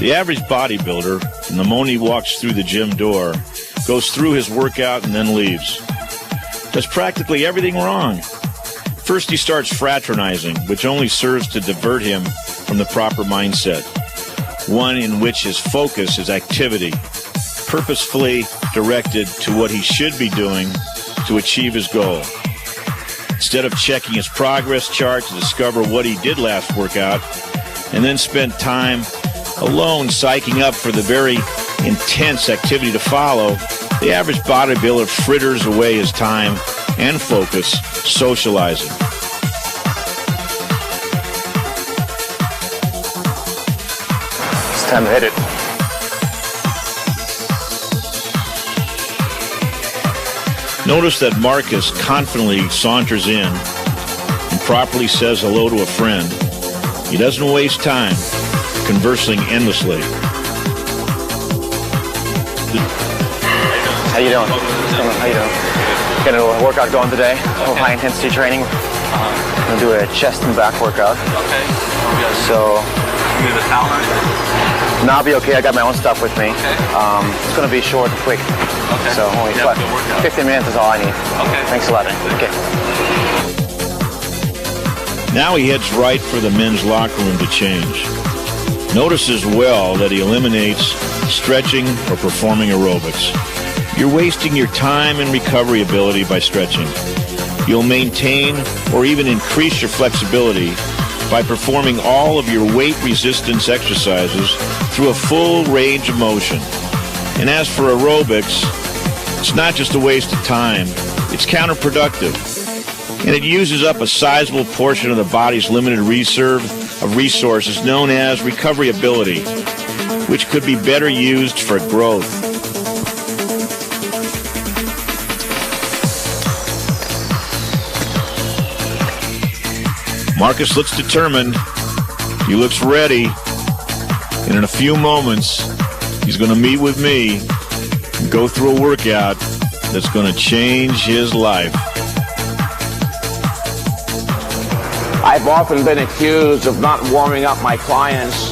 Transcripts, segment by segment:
The average bodybuilder, from the moment he walks through the gym door, goes through his workout and then leaves. Does practically everything wrong. First, he starts fraternizing, which only serves to divert him from the proper mindset, one in which his focus is activity, purposefully directed to what he should be doing to achieve his goal. Instead of checking his progress chart to discover what he did last workout, and then spend time alone psyching up for the very intense activity to follow, the average bodybuilder fritters away his time and focus socializing. It's time to hit it. Notice that Marcus confidently saunters in and properly says hello to a friend. He doesn't waste time conversing endlessly. How you doing? How you doing? Got a workout going today. A high intensity training. I'm gonna do a chest and back workout. Okay. So. You need a towel or anything? No, I'll be okay. I got my own stuff with me. Okay. It's gonna be short and quick. Okay. So only 15 minutes is all I need. Okay. Thanks a lot. Okay. Now he heads right for the men's locker room to change. Notice as well that he eliminates stretching or performing aerobics. You're wasting your time and recovery ability by stretching. You'll maintain or even increase your flexibility by performing all of your weight resistance exercises through a full range of motion. And as for aerobics, it's not just a waste of time, it's counterproductive. And it uses up a sizable portion of the body's limited reserve of resources known as recovery ability, which could be better used for growth. Marcus looks determined. He looks ready. And in a few moments, he's going to meet with me and go through a workout that's going to change his life. I've often been accused of not warming up my clients.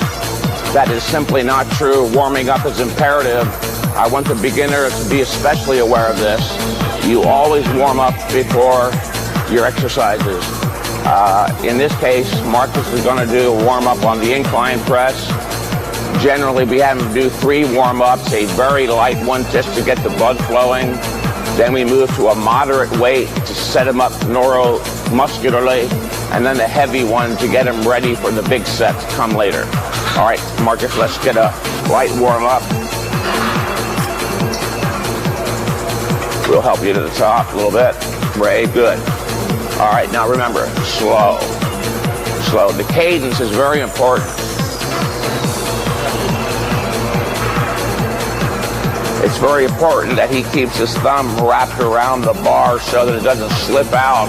That is simply not true. Warming up is imperative. I want the beginner to be especially aware of this. You always warm up before your exercises. In this case, Marcus is going to do a warm-up on the incline press. Generally, we have him do 3 warm-ups, a very light one just to get the blood flowing. Then we move to a moderate weight to set him up neuromuscularly, and then a heavy one to get him ready for the big set to come later. All right, Marcus, let's get a light warm-up. We'll help you to the top a little bit. Very good. All right, now remember, slow. Slow. The cadence is very important. It's very important that he keeps his thumb wrapped around the bar so that it doesn't slip out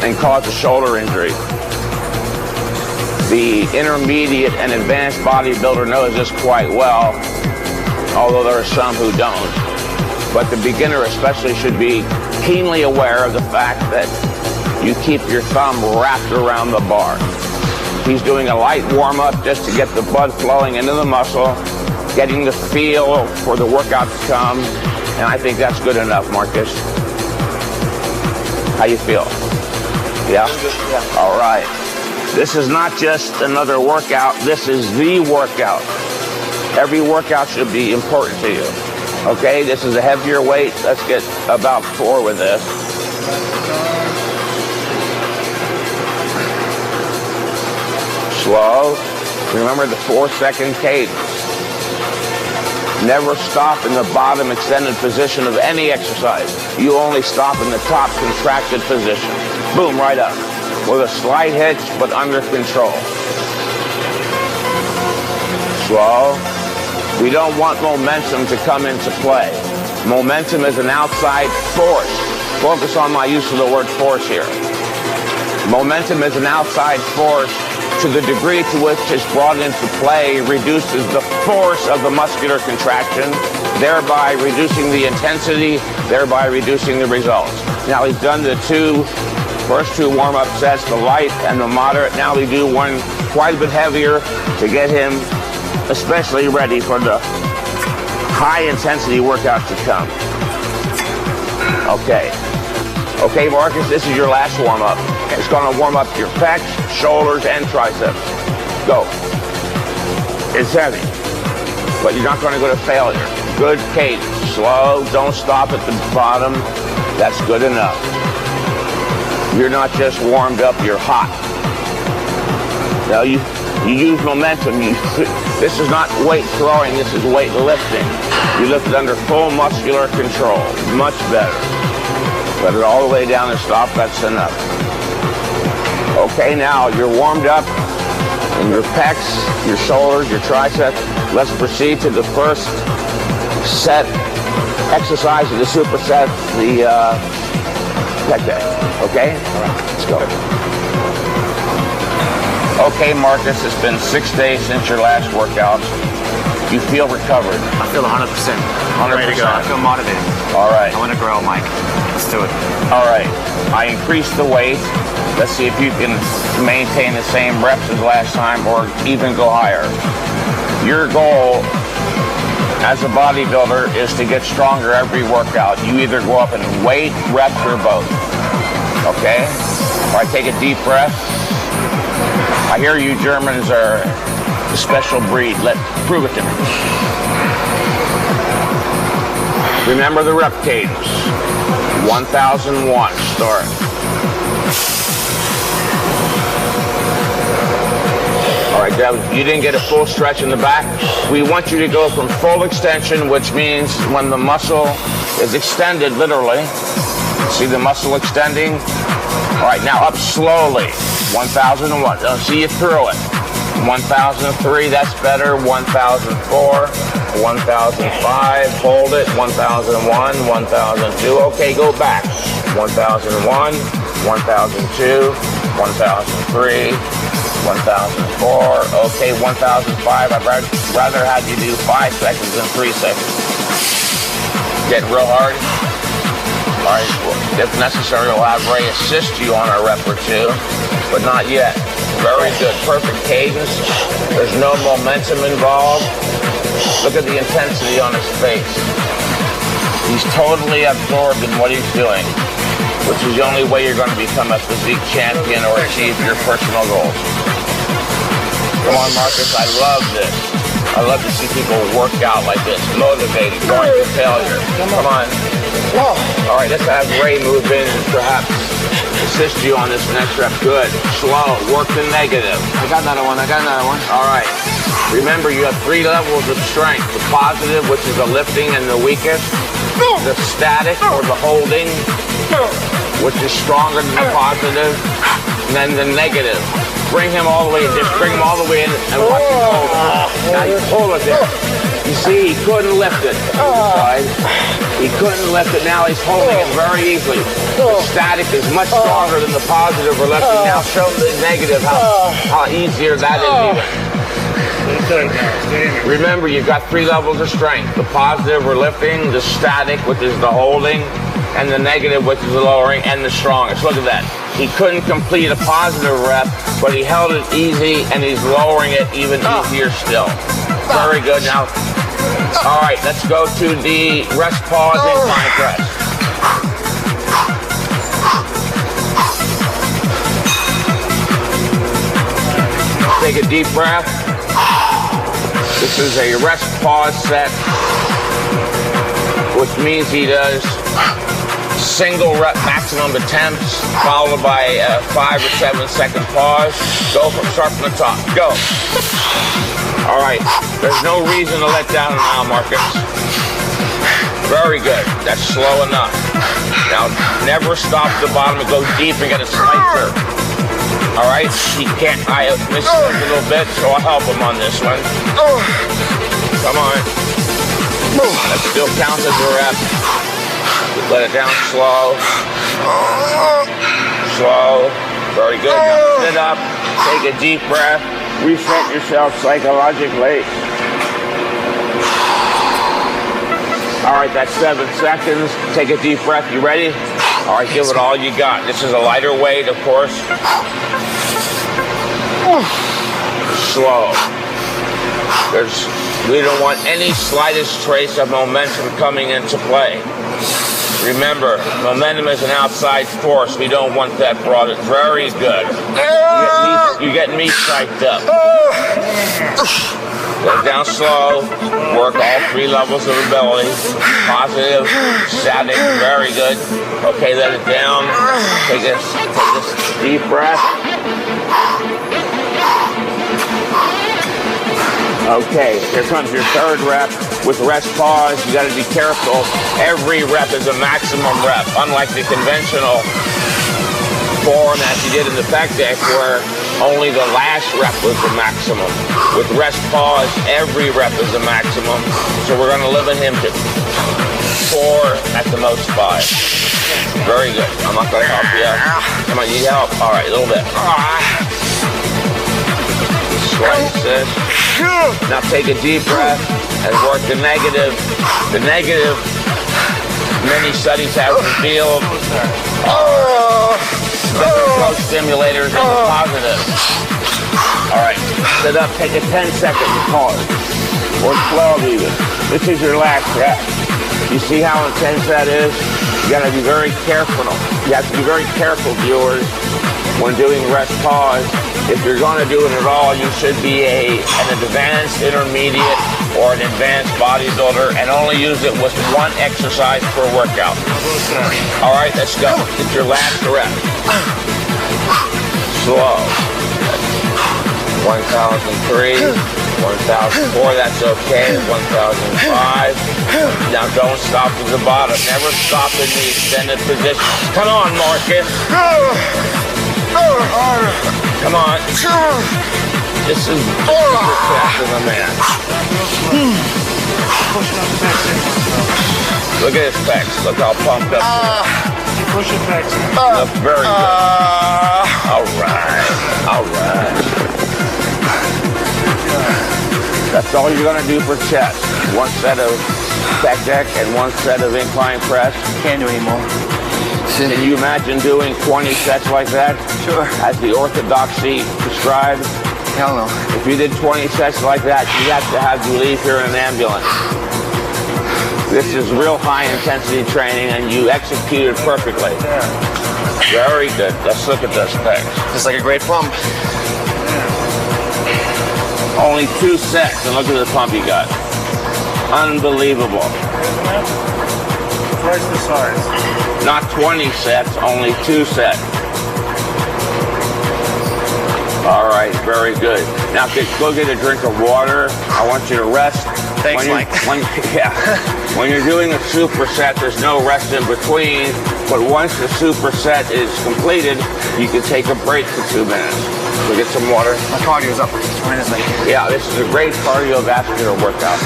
and cause a shoulder injury. The intermediate and advanced bodybuilder knows this quite well, although there are some who don't. But the beginner especially should be keenly aware of the fact that you keep your thumb wrapped around the bar. He's doing a light warm-up just to get the blood flowing into the muscle, getting the feel for the workout to come, and I think that's good enough, Marcus. How you feel? Yeah? All right. This is not just another workout, this is the workout. Every workout should be important to you. Okay, this is a heavier weight. Let's get about 4 with this. Slow. Remember the 4-second cadence. Never stop in the bottom extended position of any exercise. You only stop in the top contracted position. Boom, right up. With a slight hitch, but under control. Slow. We don't want momentum to come into play. Momentum is an outside force. Focus on my use of the word force here. Momentum is an outside force. To the degree to which it's brought into play reduces the force of the muscular contraction, thereby reducing the intensity, thereby reducing the results. Now he's done the first two warm-up sets, the light and the moderate. Now we do one quite a bit heavier to get him especially ready for the high-intensity workout to come. Okay. Okay, Marcus, this is your last warm-up. It's going to warm up your pecs, shoulders, and triceps. Go. It's heavy, but you're not going to go to failure. Good cadence. Slow. Don't stop at the bottom. That's good enough. You're not just warmed up, you're hot. Now you use momentum. This is not weight throwing, this is weight lifting. You lift it under full muscular control. Much better. Let it all the way down and stop, that's enough. Okay, now you're warmed up in your pecs, your shoulders, your triceps. Let's proceed to the first set, exercise of the superset, the pec day. Okay? All right, let's go. Okay, Marcus, it's been 6 days since your last workout. You feel recovered? I feel 100%. 100%. Ready to go. I feel motivated. All right. I want to grow, Mike. Let's do it. All right. I increased the weight. Let's see if you can maintain the same reps as last time or even go higher. Your goal as a bodybuilder is to get stronger every workout. You either go up in weight, reps, or both. Okay? All right, take a deep breath. I hear you Germans are a special breed. Prove it to me. Remember the rep cadence. 1001. Start. All right, Deb, you didn't get a full stretch in the back. We want you to go from full extension, which means when the muscle is extended, literally. See the muscle extending? All right, now up slowly. 1001. Don't see you through it. 1003, that's better. 1004, 1005, hold it. 1001, 1002. Okay, go back. 1001, 1002, 1003, 1004. Okay, 1005. I'd rather have you do 5 seconds than 3 seconds. Get real hard. All right, if necessary, we'll have Ray assist you on a rep or two, but not yet. Very good, perfect cadence. There's no momentum involved. Look at the intensity on his face. He's totally absorbed in what he's doing, which is the only way you're going to become a physique champion or achieve your personal goals. Come on, Marcus, I love this. I love to see people work out like this, motivated, going to failure. Come on. All right, let's have Ray move in and perhaps assist you on this next rep. Good. Slow. Work the negative. I got another one. All right. Remember, you have 3 levels of strength. The positive, which is the lifting and the weakest. The static, or the holding, which is stronger than the positive. And then the negative. Bring him all the way in. Just bring him all the way in and watch him hold it. Now you pull it there. You see, he couldn't lift it. He couldn't lift it. Now he's holding it very easily. The static is much stronger than the positive or lifting. Now show him the negative, how easier that is even. Remember, you've got 3 levels of strength. The positive or lifting, the static, which is the holding, and the negative, which is the lowering, and the strongest. Look at that. He couldn't complete a positive rep, but he held it easy, and he's lowering it even easier still. Very good. Now, all right, let's go to the rest pause incline press. Take a deep breath. This is a rest pause set, which means he does single rep maximum attempts, followed by a 5 or 7 second pause. Start from the top. Go. All right. There's no reason to let down now, Marcus. Very good. That's slow enough. Now, never stop at the bottom and go deep and get a slicer. All right. He can't. I missed a little bit, so I'll help him on this one. Come on. That still counts as a rep. Let it down slow. Slow. Very good. Now sit up. Take a deep breath. Reset yourself psychologically. All right, that's 7 seconds. Take a deep breath. You ready? All right, give it all you got. This is a lighter weight, of course. Slow. We don't want any slightest trace of momentum coming into play. Remember, momentum is an outside force. We don't want that brought in. Very good. You're getting me psyched up. Go down slow. Work all 3 levels of ability. Positive, static, very good. Okay, let it down. Take this deep breath. Okay, here comes your 3rd rep with rest pause. You got to be careful. Every rep is a maximum rep, unlike the conventional form as you did in the pec deck where only the last rep was the maximum. With rest pause, every rep is a maximum. So we're going to limit him to 4, at the most 5. Very good. I'm not going to help you. Come on, you need help? All right, a little bit. Slice this. Now take a deep breath and work the negative. The negative, many studies have revealed growth stimulators and the positive. All right, sit up, take a 10-second pause, or 12 even. This is your last rep. You see how intense that is? You got to be very careful. You have to be very careful, viewers, when doing rest pause. If you're going to do it at all, you should be an advanced intermediate or an advanced bodybuilder and only use it with 1 exercise per workout. All right, let's go. It's your last rep. Slow. 1,003, 1,004, that's okay. 1,005. Now don't stop at the bottom. Never stop in the extended position. Come on, Marcus. Come on. This is faster than man. Look at his pecs. Look how pumped up he is. Push your pecs. Look very good. All right. All right. That's all you're going to do for chest. 1 set of back deck and 1 set of incline press. Can't do anymore. Can you imagine doing 20 sets like that? Sure. As the orthodoxy prescribed? Hell no. If you did 20 sets like that, you have to have you leave here in an ambulance. This is real high intensity training and you executed perfectly. Very good. Let's look at this thing. It's like a great pump. Only 2 sets and look at the pump you got. Unbelievable. Twice the size. Not 20 sets, only 2 sets. All right, very good. Now go get a drink of water. I want you to rest. Thanks, Mike. When you're doing a superset, there's no rest in between. But once the superset is completed, you can take a break for 2 minutes. So get some water. My cardio's up tremendously. Yeah, this is a great cardiovascular workout.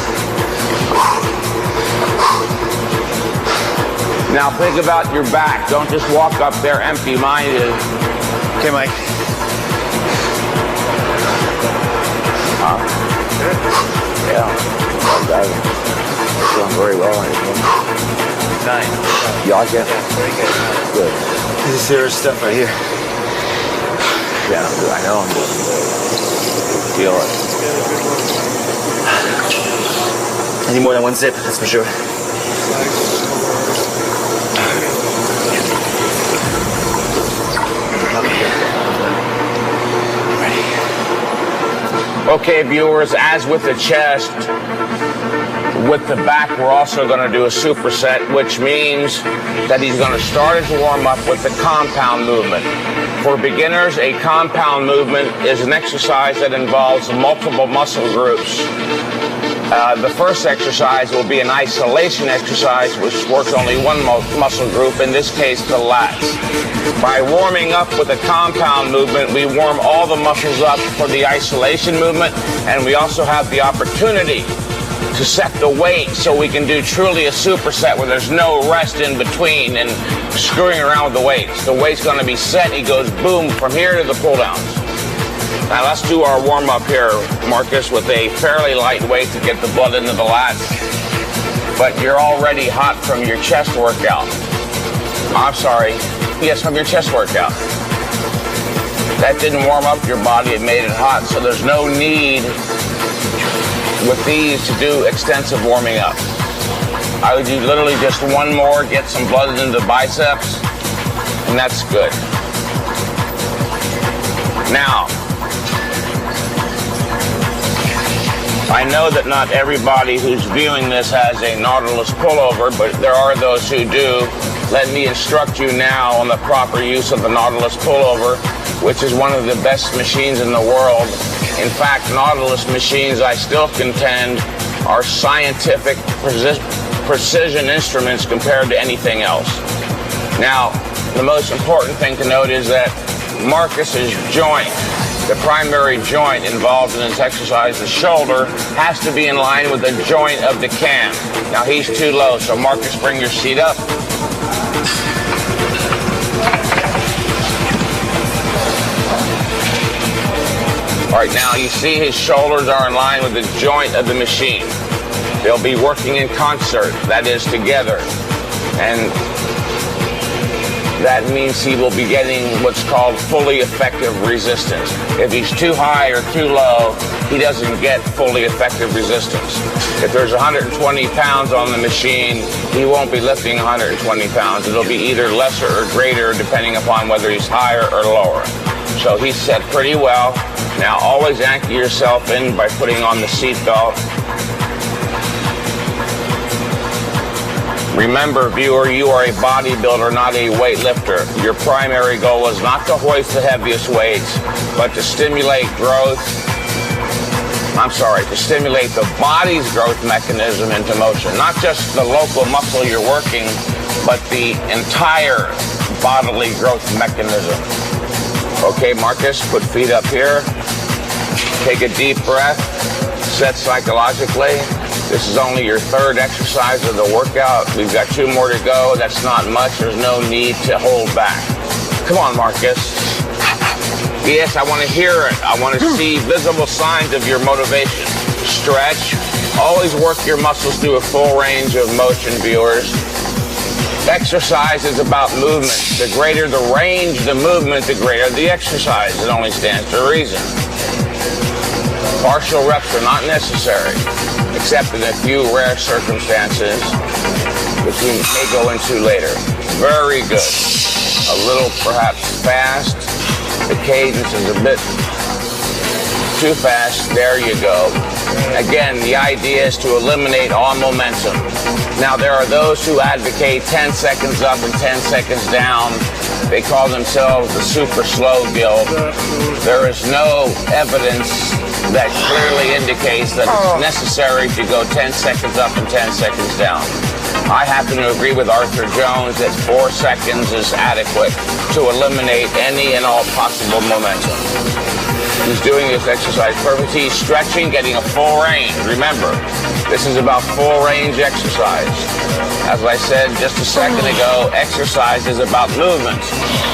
Now think about your back. Don't just walk up there empty-minded. Okay, Mike. Yeah. Doing very well. 9. You like it? Very good. Good. This is serious stuff right here. Yeah, I know I'm doing good. Feel it. I need more than 1 zip, that's for sure. Okay, viewers, as with the chest, with the back, we're also going to do a superset, which means that he's going to start his warm-up with the compound movement. For beginners, a compound movement is an exercise that involves multiple muscle groups. The first exercise will be an isolation exercise, which works only 1 muscle group, in this case, the lats. By warming up with a compound movement, we warm all the muscles up for the isolation movement, and we also have the opportunity to set the weight so we can do truly a superset where there's no rest in between and screwing around with the weights. The weight's going to be set. He goes boom from here to the pull downs. Now let's do our warm-up here, Marcus, with a fairly light weight to get the blood into the lats. But you're already hot from your chest workout. I'm sorry. Yes, from your chest workout. That didn't warm up your body. It made it hot. So there's no need with these to do extensive warming up. I would do literally just one more, get some blood into the biceps, and that's good. Now, I know that not everybody who's viewing this has a Nautilus pullover, but there are those who do. Let me instruct you now on the proper use of the Nautilus pullover, which is one of the best machines in the world. In fact, Nautilus machines, I still contend, are scientific precision instruments compared to anything else. Now, the most important thing to note is that Marcus's joint, the primary joint involved in this exercise, the shoulder, has to be in line with the joint of the cam. Now, he's too low, so Marcus, bring your seat up. All right, now you see his shoulders are in line with the joint of the machine. They'll be working in concert, that is, together. And that means he will be getting what's called fully effective resistance. If he's too high or too low, he doesn't get fully effective resistance. If there's 120 pounds on the machine, he won't be lifting 120 pounds. It'll be either lesser or greater depending upon whether he's higher or lower. So he's set pretty well. Now always anchor yourself in by putting on the seat belt. Remember, viewer, you are a bodybuilder, not a weightlifter. Your primary goal is not to hoist the heaviest weights, but to stimulate growth. To stimulate the body's growth mechanism into motion. Not just the local muscle you're working, but the entire bodily growth mechanism. Okay, Marcus, put feet up here. Take a deep breath. Set psychologically. This is only your third exercise of the workout. We've got 2 more to go. That's not much. There's no need to hold back. Come on, Marcus. Yes, I want to hear it. I want to see visible signs of your motivation. Stretch. Always work your muscles through a full range of motion, viewers. Exercise is about movement. The greater the range, the movement, the greater the exercise. It only stands to reason. Partial reps are not necessary, except in a few rare circumstances, which we may go into later. Very good. A little perhaps fast. The cadence is a bit too fast. There you go. Again, the idea is to eliminate all momentum. Now, there are those who advocate 10 seconds up and 10 seconds down. They call themselves the super slow guild. There is no evidence that clearly indicates that it's necessary to go 10 seconds up and 10 seconds down. I happen to agree with Arthur Jones that 4 seconds is adequate to eliminate any and all possible momentum. He's doing this exercise perfectly. He's stretching, getting a full range. Remember, this is about full range exercise. As I said just a second ago, exercise is about movement.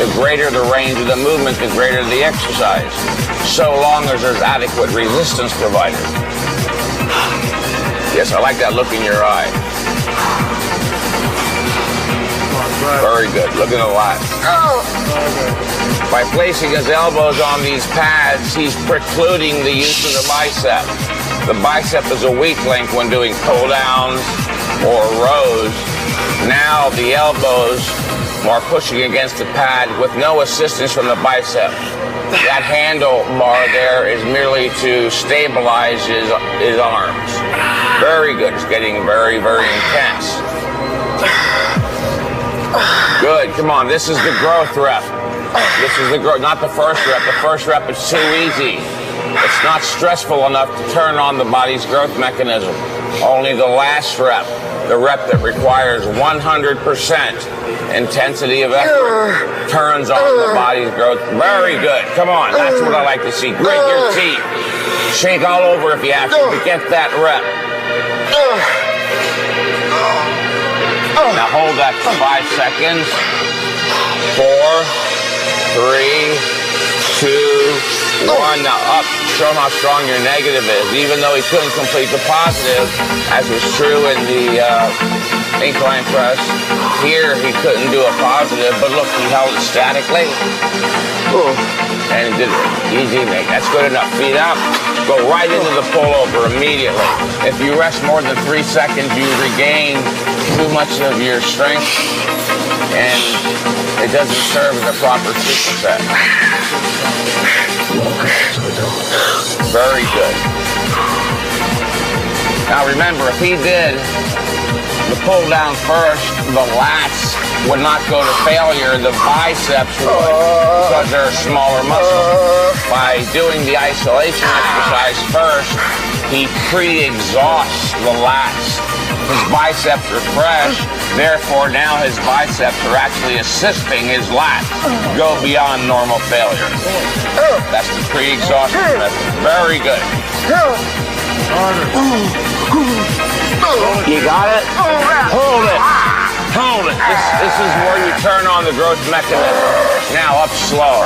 The greater the range of the movement, the greater the exercise, so long as there's adequate resistance provided. Yes, I like that look in your eye. Very good. Looking alive. By placing his elbows on these pads, he's precluding the use of the bicep. The bicep is a weak link when doing pull-downs or rows. Now the elbows are pushing against the pad with no assistance from the bicep. That handlebar there is merely to stabilize his arms. Very good. It's getting very, very intense. Good. Come on. This is the growth rep. This is the growth, not the first rep. The first rep is too easy. It's not stressful enough to turn on the body's growth mechanism. Only the last rep, the rep that requires 100% intensity of effort, turns on the body's growth. Very good. Come on. That's what I like to see. Grit your teeth. Shake all over if you have to, but get that rep. Now hold that for 5 seconds. 4, 3, 2, One, now up, show him how strong your negative is. Even though he couldn't complete the positive, as was true in the incline press, here he couldn't do a positive, but look, he held it statically. And did it. Easy, Nick. That's good enough. Feet up. Go right into the pullover immediately. If you rest more than 3 seconds, you regain too much of your strength, and it doesn't serve as a proper superset. Very good. Now remember, if he did the pull down first, the lats would not go to failure, the biceps would, because they're a smaller muscle. By doing the isolation exercise first, he pre-exhausts the lats. His biceps are fresh, therefore now his biceps are actually assisting his lats go beyond normal failure. That's the pre-exhaustion method. Very good. You got it? Hold it. Hold it. This is where you turn on the growth mechanism. Now up slow.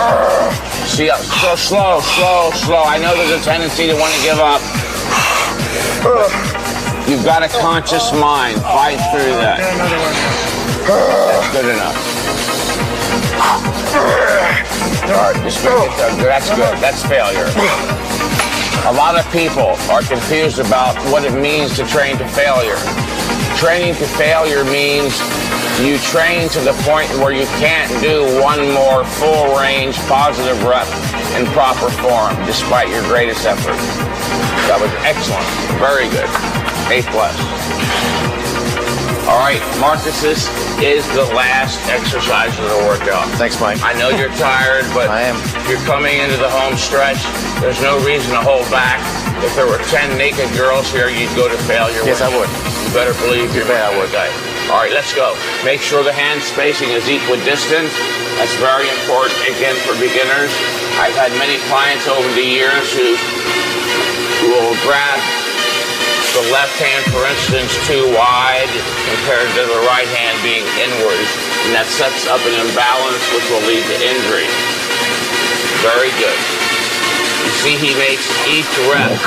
See, up so slow. I know there's a tendency to want to give up. You've got a conscious mind. Fight through that. That's good enough. That's good. That's failure. A lot of people are confused about what it means to train to failure. Training to failure means you train to the point where you can't do one more full-range positive rep in proper form, despite your greatest effort. That was excellent. Very good. A+. All right, Marcus, this is the last exercise of the workout. Thanks, Mike. I know you're tired, but I am. You're coming into the home stretch. There's no reason to hold back. If there were 10 naked girls here, you'd go to failure. Yes, I would. You better believe you're I would. guy. All right, let's go. Make sure the hand spacing is equidistant. That's very important, again, for beginners. I've had many clients over the years who will grab the left hand, for instance, too wide compared to the right hand being inwards, and that sets up an imbalance which will lead to injury. Very good. You see, he makes each rep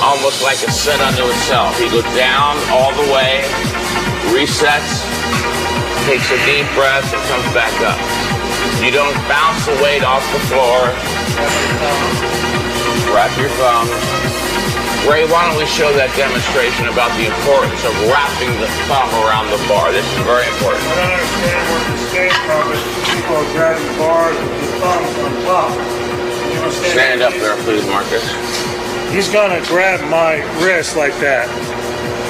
almost like a set unto itself. He goes down all the way, resets, takes a deep breath, and comes back up. You don't bounce the weight off the floor. Wrap your thumbs. Ray, why don't we show that demonstration about the importance of wrapping the thumb around the bar? This is very important. I don't understand where this came from, but people are grabbing bars with the thumbs on top. You understand? Stand up there, please, Marcus. He's gonna grab my wrist like that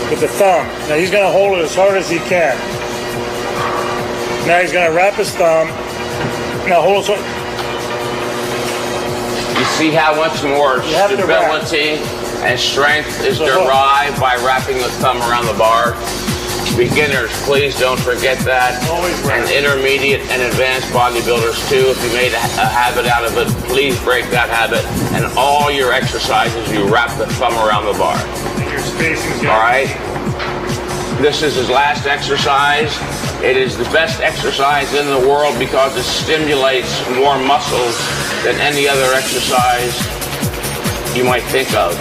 with the thumb. Now he's gonna hold it as hard as he can. Now he's gonna wrap his thumb. Now hold it. You see how much more stability and strength is derived by wrapping the thumb around the bar? Beginners, please don't forget that. And intermediate and advanced bodybuilders too. If you made a habit out of it, please break that habit. And all your exercises, you wrap the thumb around the bar. All right? This is his last exercise. It is the best exercise in the world because it stimulates more muscles than any other exercise you might think of.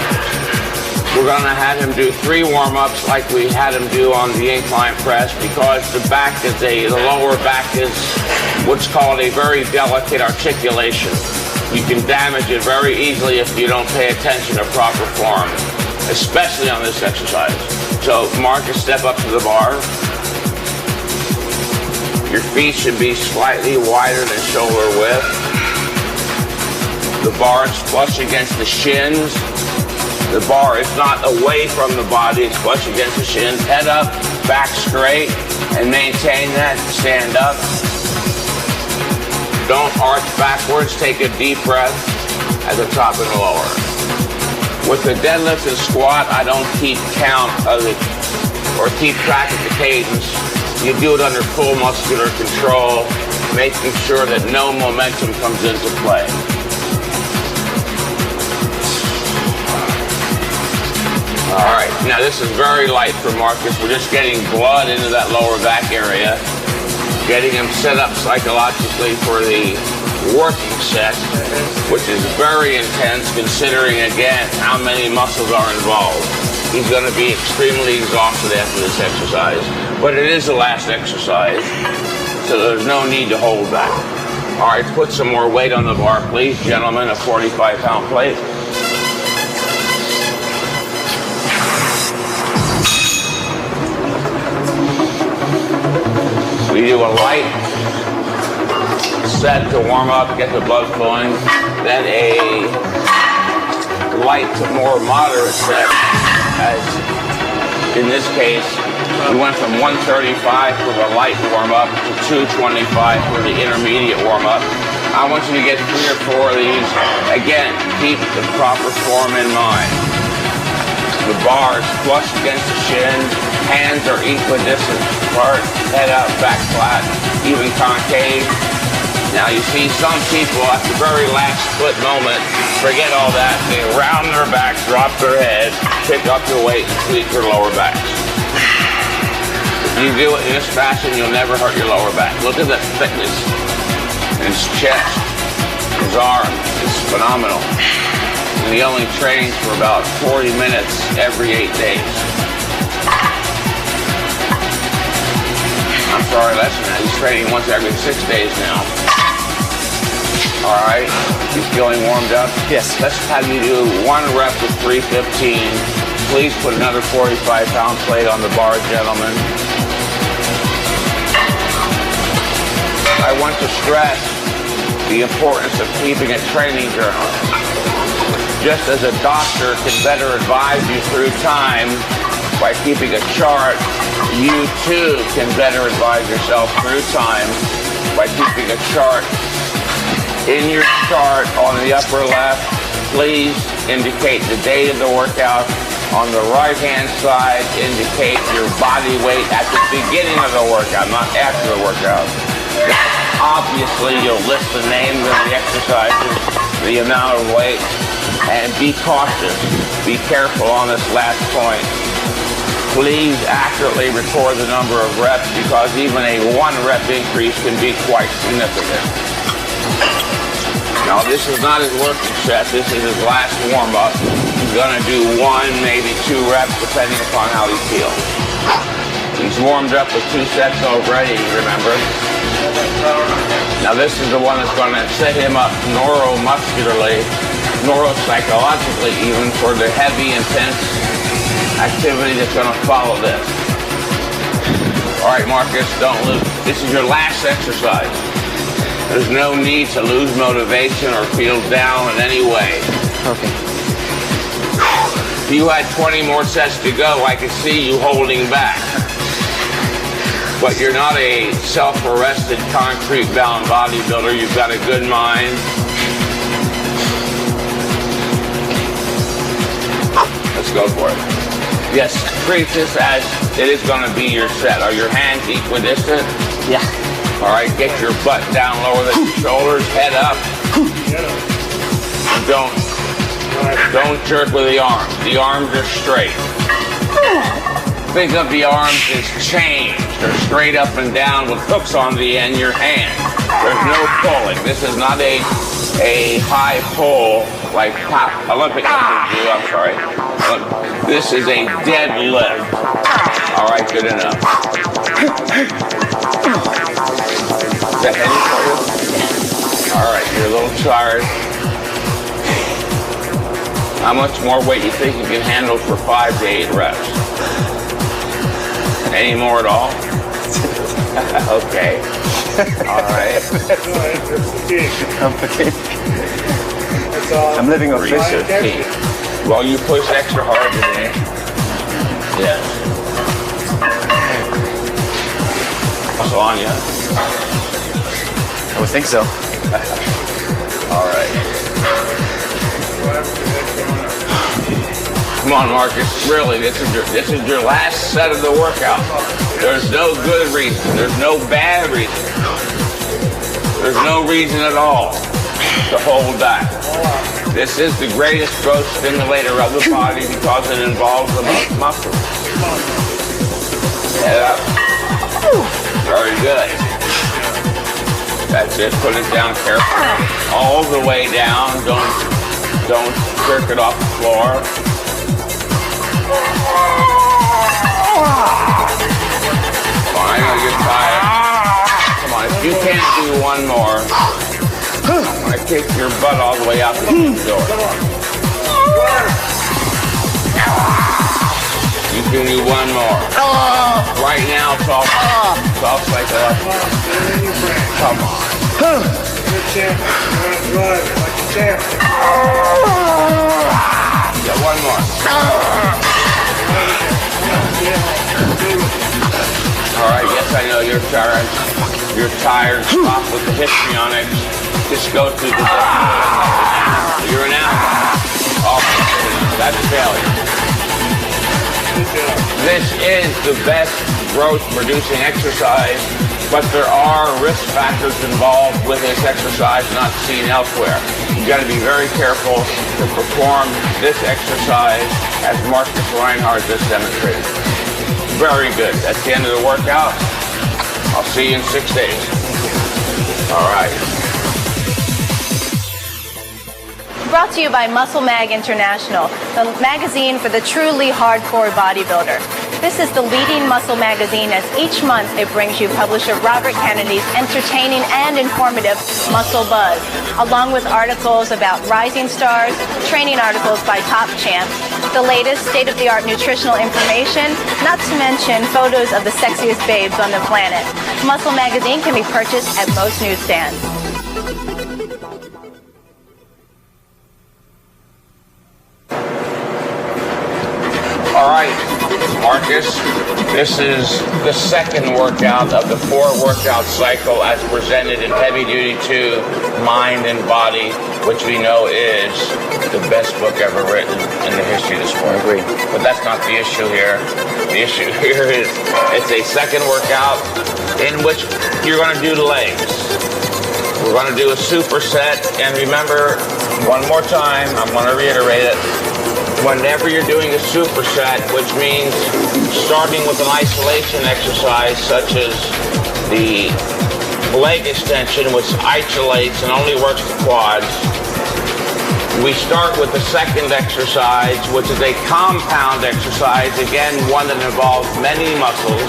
We're going to have him do 3 warm-ups like we had him do on the incline press because the lower back is what's called a very delicate articulation. You can damage it very easily if you don't pay attention to proper form, especially on this exercise. So Marcus, step up to the bar. Your feet should be slightly wider than shoulder width. The bar is flush against the shins. The bar is not away from the body, it's flush against the shins. Head up, back straight, and maintain that. Stand up. Don't arch backwards. Take a deep breath at the top and lower. With the deadlift and squat, I don't keep count of it or keep track of the cadence. You do it under full muscular control, making sure that no momentum comes into play. All right, now this is very light for Marcus. We're just getting blood into that lower back area, getting him set up psychologically for the working set, which is very intense considering, again, how many muscles are involved. He's going to be extremely exhausted after this exercise, but it is the last exercise, so there's no need to hold back. All right, put some more weight on the bar, please, gentlemen, a 45-pound plate. We do a light set to warm up, get the blood flowing, then a light to more moderate set, as in this case, we went from 135 for the light warm-up to 225 for the intermediate warm-up. I want you to get 3 or 4 of these. Again, keep the proper form in mind. The bar is flush against the shin, hands are equidistant apart, head out, back flat, even concave. Now you see some people at the very last split moment forget all that. They round their back, drop their head, pick up their weight, and tweak their lower backs. If you do it in this fashion, you'll never hurt your lower back. Look at the thickness in his chest, his arm. It's phenomenal. And he only trains for about 40 minutes every 8 days. I'm sorry, less than that. He's training once every 6 days now. All right, you feeling warmed up? Yes. Let's have you do 1 rep with 315. Please put another 45-pound plate on the bar, gentlemen. I want to stress the importance of keeping a training journal. Just as a doctor can better advise you through time by keeping a chart, you too can better advise yourself through time by keeping a chart. In your chart on the upper left, please indicate the date of the workout. On the right-hand side, indicate your body weight at the beginning of the workout, not after the workout. Obviously, you'll list the names of the exercises, the amount of weight, and be cautious. Be careful on this last point. Please accurately record the number of reps because even a 1 rep increase can be quite significant. Now, this is not his working set. This is his last warm-up. He's going to do 1, maybe 2 reps, depending upon how he feels. He's warmed up with 2 sets already, remember? Now, this is the one that's going to set him up neuromuscularly, neuropsychologically even, for the heavy, intense activity that's going to follow this. All right, Marcus, don't lose. This is your last exercise. There's no need to lose motivation or feel down in any way. Okay. If you had 20 more sets to go, I could see you holding back. But you're not a self-arrested, concrete-bound bodybuilder. You've got a good mind. Let's go for it. Yes, treat this as it is going to be your set. Are your hands equidistant? Yeah. All right, get your butt down lower than your shoulders, head up. Don't jerk with the arms. The arms are straight. Think of the arms as chains. They're straight up and down with hooks on the end of your hand. There's no pulling. This is not a high pull like Olympic athletes do. I'm sorry. This is a deadlift. All right, good enough. Is that heavy for you? All right, you're a little tired. How much more weight you think you can handle for 5 to 8 reps? Any more at all? Okay. All right. I'm fatigued. I'm living on fish. Well, you push extra hard today. Yeah. It's on you. I would think so. All right. Come on, Marcus. Really, this is your last set of the workout. There's no good reason. There's no bad reason. There's no reason at all to hold back. This is the greatest growth stimulator of the body because it involves the most muscle. Head up. Very good. That's That's it. Put it down carefully. All the way down. Don't jerk it off the floor. Fine, you're tired. Come on, if you can't do one more, I'm going to kick your butt all the way out the door. You can do one more. Right now, soft like that. Come on. Good champ. You're going to drive it like a champ. Yeah, one more. All right, yes, I know you're tired. You're tired. Stop with the histrionics. Just go through the You're an out. Oh, that's failure. This is the best growth-producing exercise, but there are risk factors involved with this exercise not seen elsewhere. You've got to be very careful to perform this exercise as Marcus Reinhardt just demonstrated. Very good. That's the end of the workout. I'll see you in 6 days. All right. Brought to you by Muscle Mag International, the magazine for the truly hardcore bodybuilder. This is the leading muscle magazine as each month it brings you publisher Robert Kennedy's entertaining and informative Muscle Buzz, along with articles about rising stars, training articles by top champs, the latest state-of-the-art nutritional information, not to mention photos of the sexiest babes on the planet. Muscle Magazine can be purchased at most newsstands. All right, Marcus, this is the second workout of the 4-workout cycle as presented in Heavy Duty 2, Mind and Body, which we know is the best book ever written in the history of the sport. I agree. But that's not the issue here. The issue here is it's a second workout in which you're going to do the legs. We're going to do a superset, and remember, one more time, I'm going to reiterate it. Whenever you're doing a superset, which means starting with an isolation exercise such as the leg extension, which isolates and only works the quads, we start with the second exercise, which is a compound exercise, again, one that involves many muscles.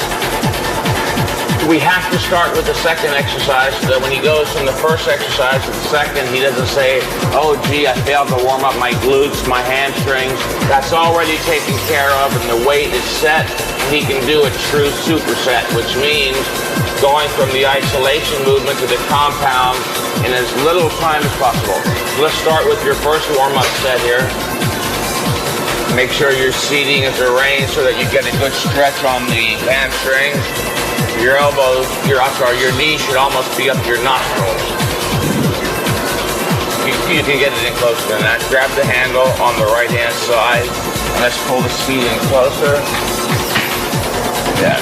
We have to start with the second exercise so that when he goes from the first exercise to the second, he doesn't say, oh, gee, I failed to warm up my glutes, my hamstrings. That's already taken care of, and the weight is set. He can do a true superset, which means going from the isolation movement to the compound in as little time as possible. Let's start with your first warm-up set here. Make sure your seating is arranged so that you get a good stretch on the hamstrings. Your elbows, your knees should almost be up your nostrils. You can get it in closer than that. Grab the handle on the right-hand side. Let's pull the seat in closer. Yes.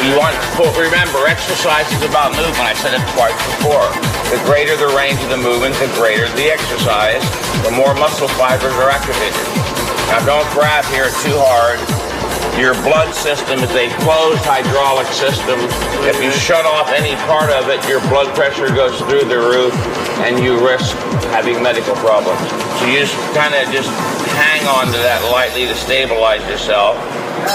You want to pull, remember, exercise is about movement. I said it twice before. The greater the range of the movement, the greater the exercise, the more muscle fibers are activated. Now don't grab here too hard. Your blood system is a closed hydraulic system. If you shut off any part of it, your blood pressure goes through the roof and you risk having medical problems. So you just kind of just hang on to that lightly to stabilize yourself.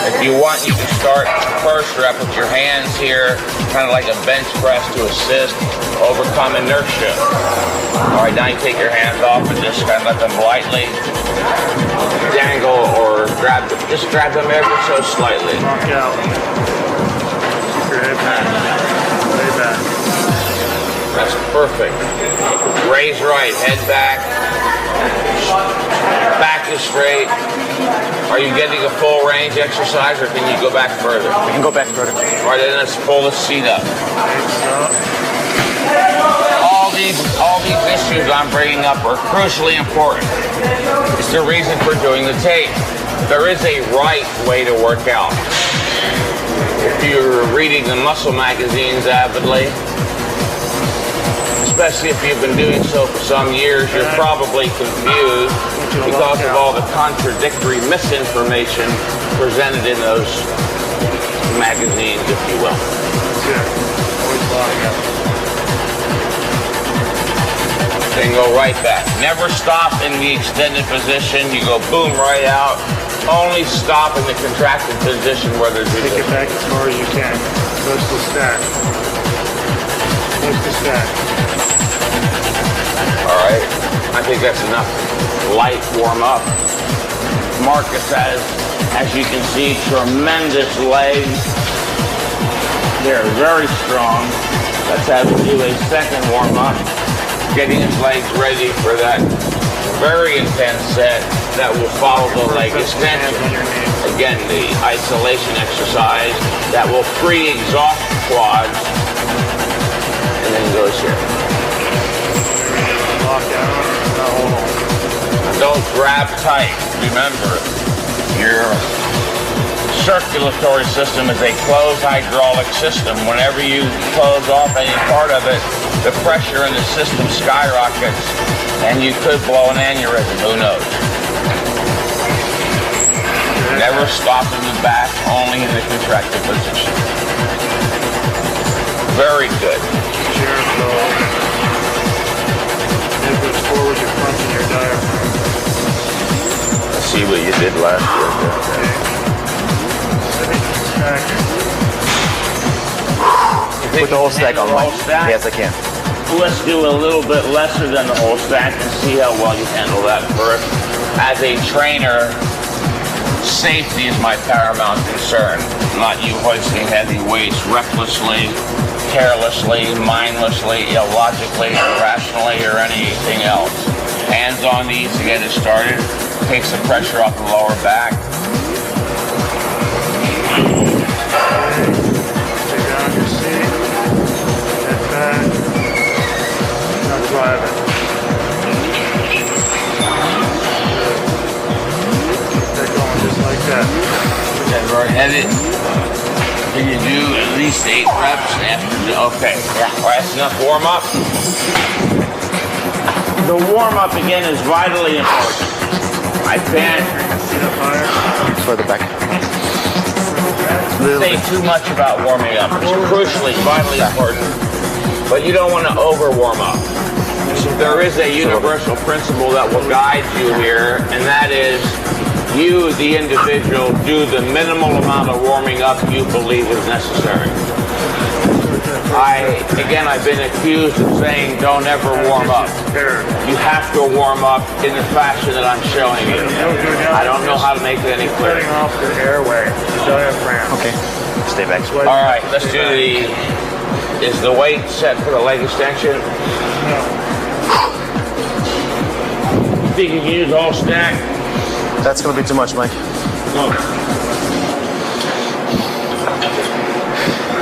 If you want, you can start first rep with your hands here, kind of like a bench press to assist, overcome inertia. All right, now you take your hands off and just kind of let them lightly dangle or grab them. Just grab them ever so slightly. Knock out. Keep your head back. Way back. That's perfect. Raise right, head back. Back is straight. Are you getting a full range exercise, or can you go back further? We can go back further. All right, then let's pull the seat up. All these issues I'm bringing up are crucially important. It's the reason for doing the tape. There is a right way to work out. If you're reading the muscle magazines avidly, especially if you've been doing so for some years, you're probably confused because of all the contradictory misinformation presented in those magazines, if you will. then go right back. Never stop in the extended position. You go boom right out. Only stop in the contracted position where there's resistance. Take it back as far as you can. Close to stack. Close to stack. All right. I think that's enough light warm up. Marcus has, as you can see, tremendous legs. They're very strong. Let's have him do a second warm up. Getting his legs ready for that very intense set that will follow the leg extension. Again, the isolation exercise that will pre-exhaust the quads and then goes here. Lock down. Now hold on. Don't grab tight. Remember, your circulatory system is a closed hydraulic system. Whenever you close off any part of it, the pressure in the system skyrockets and you could blow an aneurysm. Who knows? Never stop in the back, only in the contracted position. Very good. Chair flow. It goes forward, you're punching your diaphragm. Let's see what you did last year. Okay. Stack. Put the whole stack on, Mike. Yes, I can. Let's do a little bit lesser than the whole stack and see how well you handle that first. As a trainer, safety is my paramount concern. Not you hoisting heavy weights recklessly, carelessly, mindlessly, illogically, irrationally, or anything else. Hands on these to get it started. Takes the pressure off the lower back. Stay down your seat. Head back. Now drive it. Keep that going just like that. Then right headed. Can you do at least 8 reps after the, okay. Yeah. All right, that's enough warm up. The warm up again is vitally important. I can't Further back. say too much about warming up. It's crucially, vitally important, but you don't want to over warm up. There is a universal principle that will guide you here, and that is you, the individual, do the minimal amount of warming up you believe is necessary. I've been accused of saying don't ever warm up. You have to warm up in the fashion that I'm showing you. I don't know how to make it any clearer. Cutting off the airway, the diaphragm. Okay. Stay back. All right, let's do the, is the weight set for the leg extension? No. Think you can use all stack? That's going to be too much, Mike. No.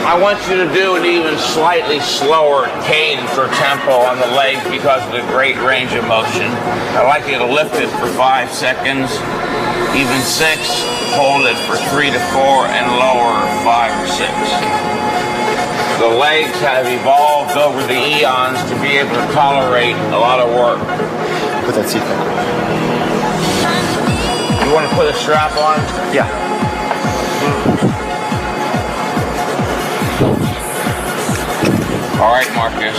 I want you to do an even slightly slower cadence or tempo on the legs because of the great range of motion. I'd like you to lift it for 5 seconds, even 6, hold it for 3 to 4, and lower 5 or 6. The legs have evolved over the eons to be able to tolerate a lot of work. Put that seat back. You want to put a strap on? Yeah. All right, Marcus.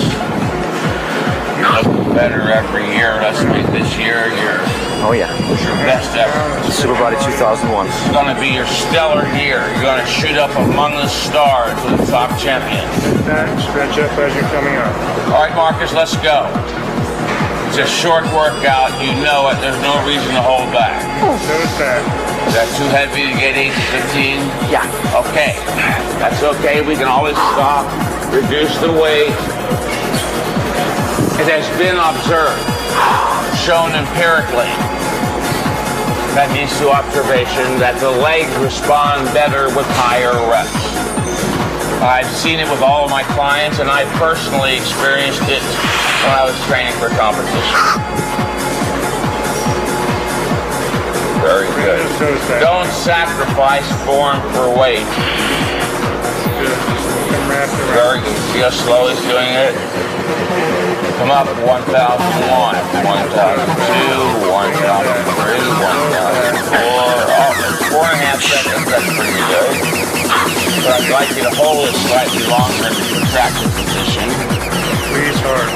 You're looking better every year. Let's make this year your best ever. Super Body 2001. It's going to be your stellar year. You're going to shoot up among the stars with the top champion. Sit back, stretch up as you're coming up. All right, Marcus, let's go. It's a short workout. You know it. There's no reason to hold back. Nose back. Is that too heavy to get 8 to 15? Yeah. Okay. That's okay. We can always stop. Reduce the weight. It has been observed, shown empirically, that means through observation, that the legs respond better with higher reps. I've seen it with all of my clients, and I personally experienced it when I was training for competition. Very good. Don't sacrifice form for weight. Very good. See how slow he's doing it? Come up, 1001, 1002, 1003, 1004. Oh, 4.5 seconds, that's pretty good. So I'd like you to hold it slightly longer in the contracted position. Squeeze hard.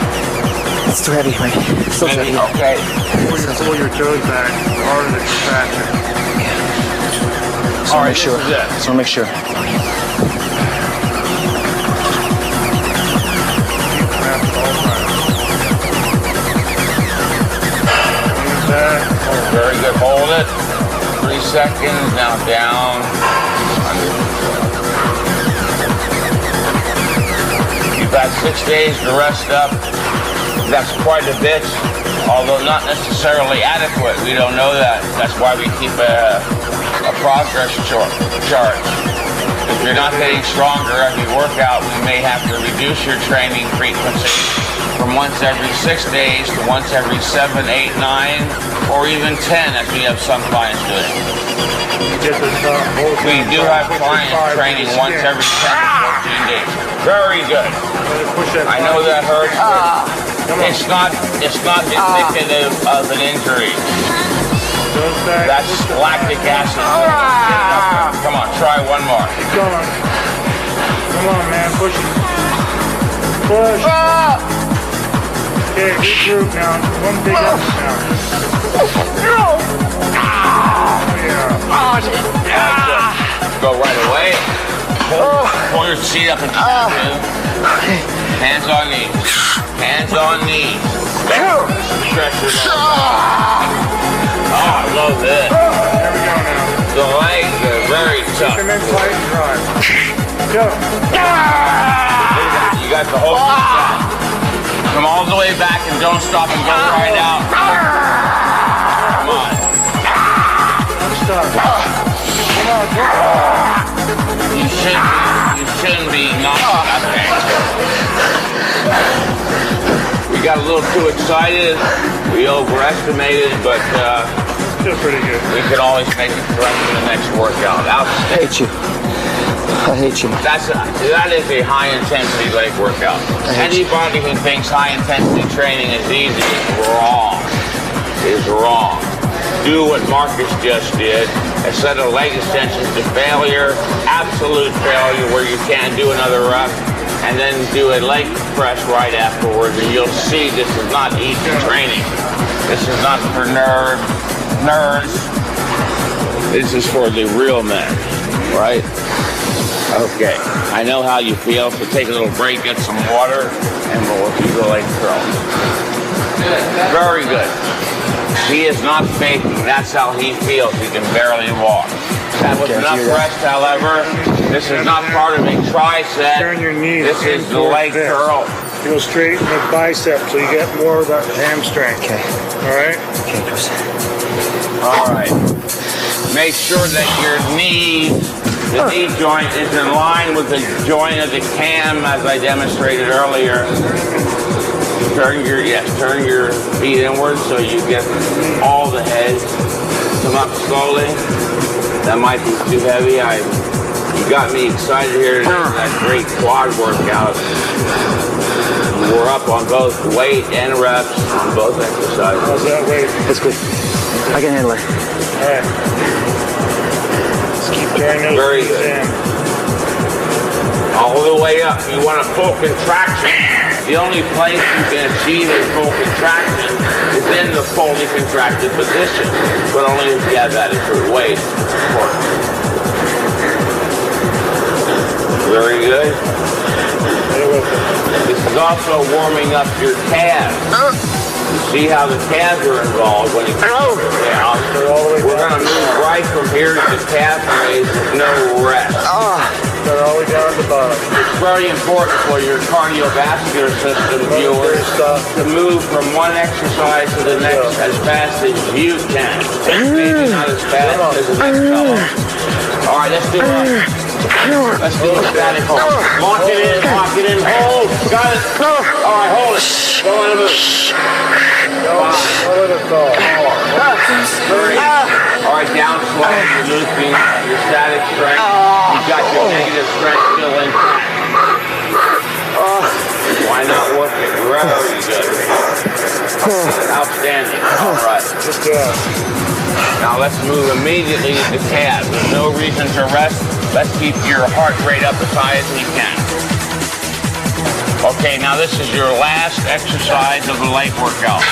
It's too heavy, Mike. Still too heavy. Okay. Pull your toes back, harder the contraction. Just want to make sure. Just want to make sure. Very good. Hold it. 3 seconds. Now down. You've had 6 days to rest up. That's quite a bit, although not necessarily adequate. We don't know that. That's why we keep a progress chart. If you're not getting stronger every workout, we may have to reduce your training frequency from once every 6 days to once every 7, 8, 9, or even 10, as we have some clients doing. We do have clients training once every 10 to 14 days. Very good. I know that hurts, but it's not indicative of an injury. That's lactic acid. Come on, try one more. Keep going. Come on, man, push it. Push. Okay, regroup now. One big up now. Go right away. Pull your seat up and down. Hands on knees. Hands on knees. Stretch your nose. Oh, I love this. There we go now. The legs are very tough. Come in tight and drive. Go. You got the whole shot. Come all the way back and don't stop and go right out. Come on. Don't stop. Come on, go. You shouldn't be knocking up there. We got a little too excited. We overestimated, but still pretty good. We can always make it correct in the next workout. I hate you. I hate you. That is a high-intensity leg workout. Anybody who thinks high-intensity training is easy is wrong. Do what Marcus just did. A set of leg extensions to failure, absolute failure where you can't do another rep, and then do a leg press right afterwards, and you'll see this is not easy training. This is not for nerds. This is for the real men, right? Okay, I know how you feel, so take a little break, get some water, and we'll do the leg curl. Very good. He is not faking. That's how he feels. He can barely walk. That was enough rest, however. This is not part of a tricep. Turn your knees. This is the leg curl. Go straight in the bicep so you get more of that hamstring. Okay. All right? Okay, Chris. All right. Make sure that your knee, the knee joint, is in line with the joint of the cam, as I demonstrated earlier. Turn your feet inward so you get all the head. Come up slowly. That might be too heavy. You got me excited here today. That great quad workout. We're up on both weight and reps on both exercises. How's that weight? That's good. I can handle it. All right. Let's keep turning those Very knees good. in. All the way up. You want a full contraction. The only place you can achieve a full contraction is in the fully contracted position, but only if you have adequate weight. Very good. This is also warming up your calves. You see how the calves are involved when you get down. We're going to move right from here to the calf raise with no rest. They're all the way down to the bottom. It's very important for your cardiovascular system, viewers, to move from one exercise to the next as fast as you can. Maybe not as fast as the next fellow. All right, let's do it. Let's do a static hold. Lock it in, hold. Got it. All right, hold it. Go in a move. All right, down slow. You're losing your static strength. You've got your negative strength still intact. Why not work it? Very good. Outstanding. All right. Good job. Now let's move immediately to the calves. There's no reason to rest. Let's keep your heart rate up as high as we can. Okay, now this is your last exercise of the leg workout.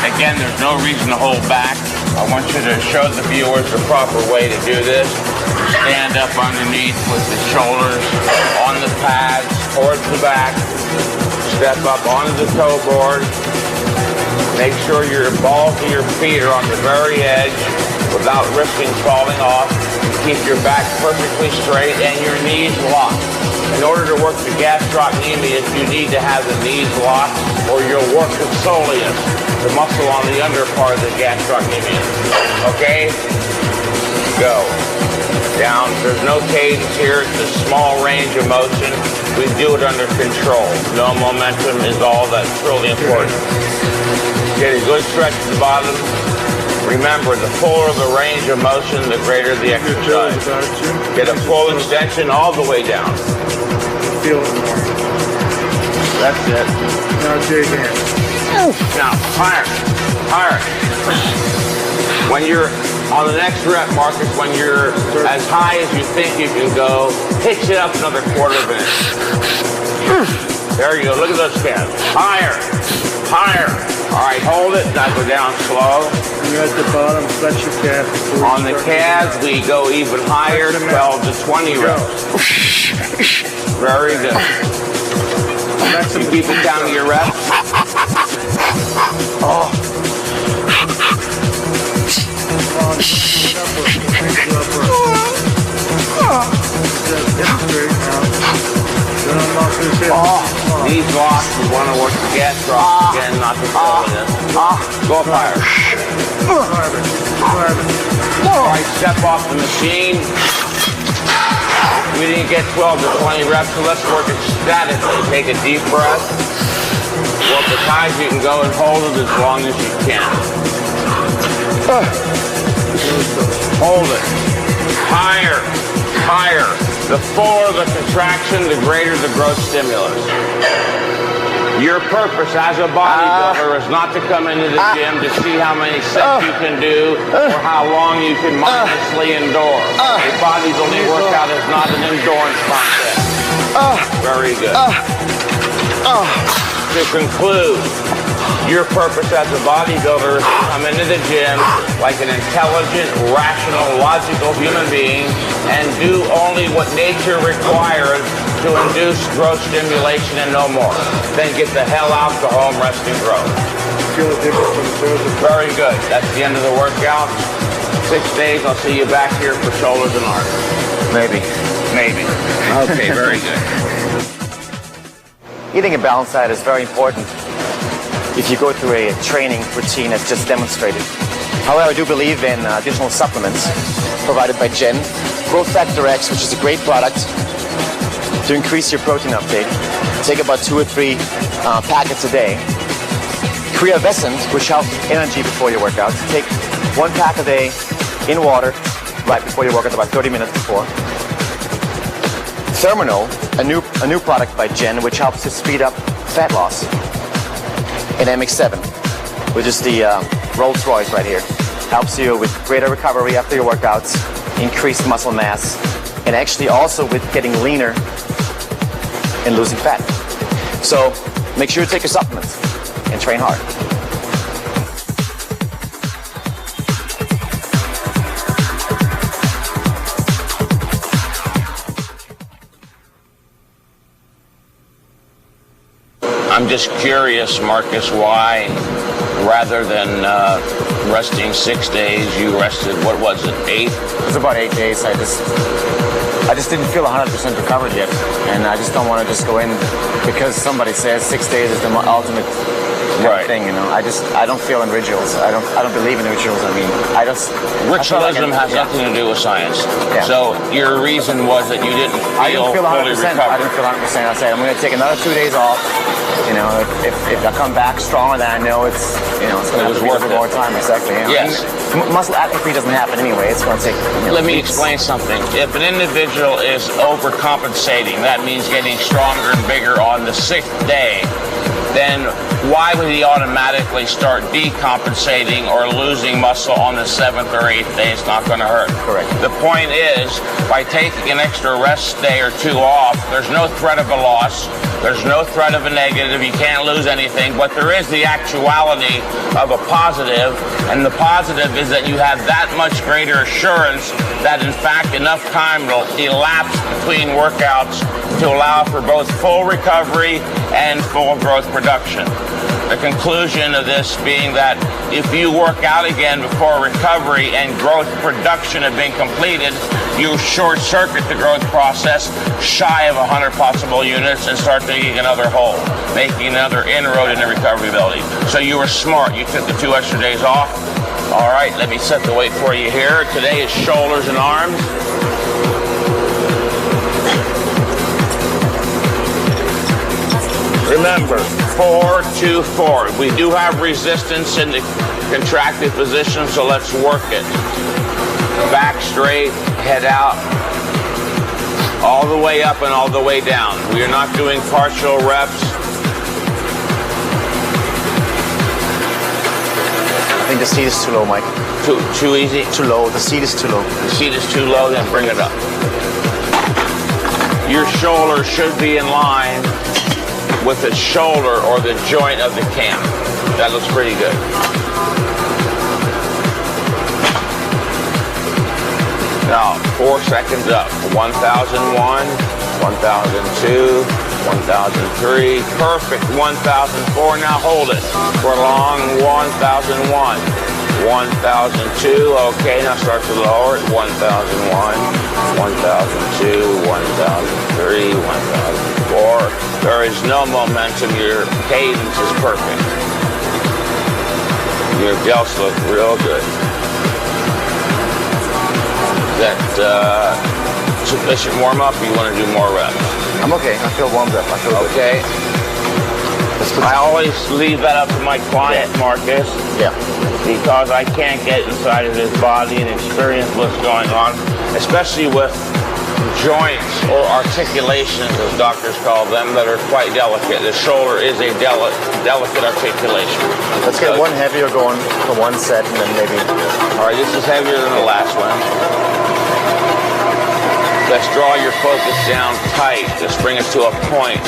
Again, there's no reason to hold back. I want you to show the viewers the proper way to do this. Stand up underneath with the shoulders on the pads towards the back. Step up onto the toe board. Make sure your balls of your feet are on the very edge without risking falling off. Keep your back perfectly straight and your knees locked. In order to work the gastrocnemius, you need to have the knees locked or you'll work the soleus, the muscle on the under part of the gastrocnemius. Okay? Go. Down. There's no cadence here. It's a small range of motion. We do it under control. No momentum is all that's really important. Get a good stretch at the bottom. Remember, the fuller the range of motion, the greater the exercise. Get a full extension all the way down. Feel it more. That's it. Now Jay's hand. Now, higher. Higher. When you're on the next rep, Marcus, when you're as high as you think you can go, pitch it up another quarter of an inch. There you go. Look at those calves. Higher. Higher. All right, hold it. Now go down slow. When you're at the bottom, flex your calf. On the calves, we go even higher, 12 to 20 reps. Very good. You keep it down to your reps. Oh. Knees locked. We want to work the gas drop again, not the soleus. Go up higher. All right, step off the machine. We didn't get 12 to 20 reps, so let's work it statically. Take a deep breath. Work as high as you can go and hold it as long as you can. Hold it. Higher. Higher. The fuller the contraction, the greater the growth stimulus. Your purpose as a bodybuilder is not to come into the gym to see how many sets you can do or how long you can mindlessly endure. A bodybuilding workout is not an endurance contest. Very good. To conclude, your purpose as a bodybuilder is to come into the gym like an intelligent, rational, logical human being and do only what nature requires to induce growth stimulation and no more. Then get the hell out, go home, rest and grow. Feel a difference from the Very good. That's the end of the workout. 6 days, I'll see you back here for shoulders and arms. Maybe. Maybe. Okay, very good. Eating a balanced diet is very important if you go through a training routine as just demonstrated. However, I do believe in additional supplements provided by Gen. Growth Factor X, which is a great product to increase your protein uptake. Take about 2 or 3 packets a day. Creavescent, which helps with energy before your workout. Take 1 pack a day in water right before your workout, about 30 minutes before. Therminal, a new product by Gen, which helps to speed up fat loss. And MX7, which is the Rolls Royce right here. Helps you with greater recovery after your workouts, increased muscle mass, and actually also with getting leaner and losing fat. So make sure you take your supplements and train hard. I'm just curious, Marcus, why rather than resting 6 days, you rested, what was it, 8? It was about 8 days. I just didn't feel 100% recovered yet, and I just don't want to just go in because somebody says 6 days is the ultimate thing. You know, I don't feel in rituals. I don't believe in rituals. I mean, ritualism has nothing to do with science. Yeah. So your reason was that you didn't feel fully 100%. recovered. I didn't feel 100%. I said I'm going to take another 2 days off. You know, if I come back stronger than I know, it's going to be worth more time. Exactly. You know? Yes. I mean, muscle atrophy doesn't happen anyway. It's going to take. Let me weeks. explain something. If an individual is overcompensating, that means getting stronger and bigger on the 6th day, then why would he automatically start decompensating or losing muscle on the 7th or 8th day? It's not going to hurt. Correct. The point is, by taking an extra rest day or 2 off, there's no threat of a loss. There's no threat of a negative. You can't lose anything, but there is the actuality of a positive, and the positive is that you have that much greater assurance that, in fact, enough time will elapse between workouts to allow for both full recovery and full growth production. The conclusion of this being that if you work out again before recovery and growth production have been completed, you short-circuit the growth process shy of 100 possible units and start digging another hole, making another inroad into recovery ability. So you were smart. You took the 2 extra days off. All right, let me set the weight for you here. Today is shoulders and arms. Remember, 4-2-4. We do have resistance in the contracted position, so let's work it. Back straight, head out, all the way up and all the way down. We are not doing partial reps. I think the seat is too low, Mike. Too easy? Too low. The seat is too low. The seat is too low, then bring it up. Your shoulder should be in line with the shoulder or the joint of the cam. That looks pretty good. Now, 4 seconds up. 1001, 1002, 1003. Perfect. 1004. Now hold it for long. 1001. 1002. Okay, now start to lower it. 1001, 1002, 1003, 1004. There is no momentum. Your cadence is perfect. Your delts look real good. Is that sufficient warm-up, or you want to do more reps? I'm okay. I feel warmed up. I feel okay. I always leave that up to my client, yeah. Marcus. Yeah. Because I can't get inside of his body and experience what's going on, especially with joints or articulations, as doctors call them, that are quite delicate. The shoulder is a delicate articulation. Let's get one heavier going for one set, and then maybe... All right, this is heavier than the last one. Let's draw your focus down tight. Let's bring it to a point.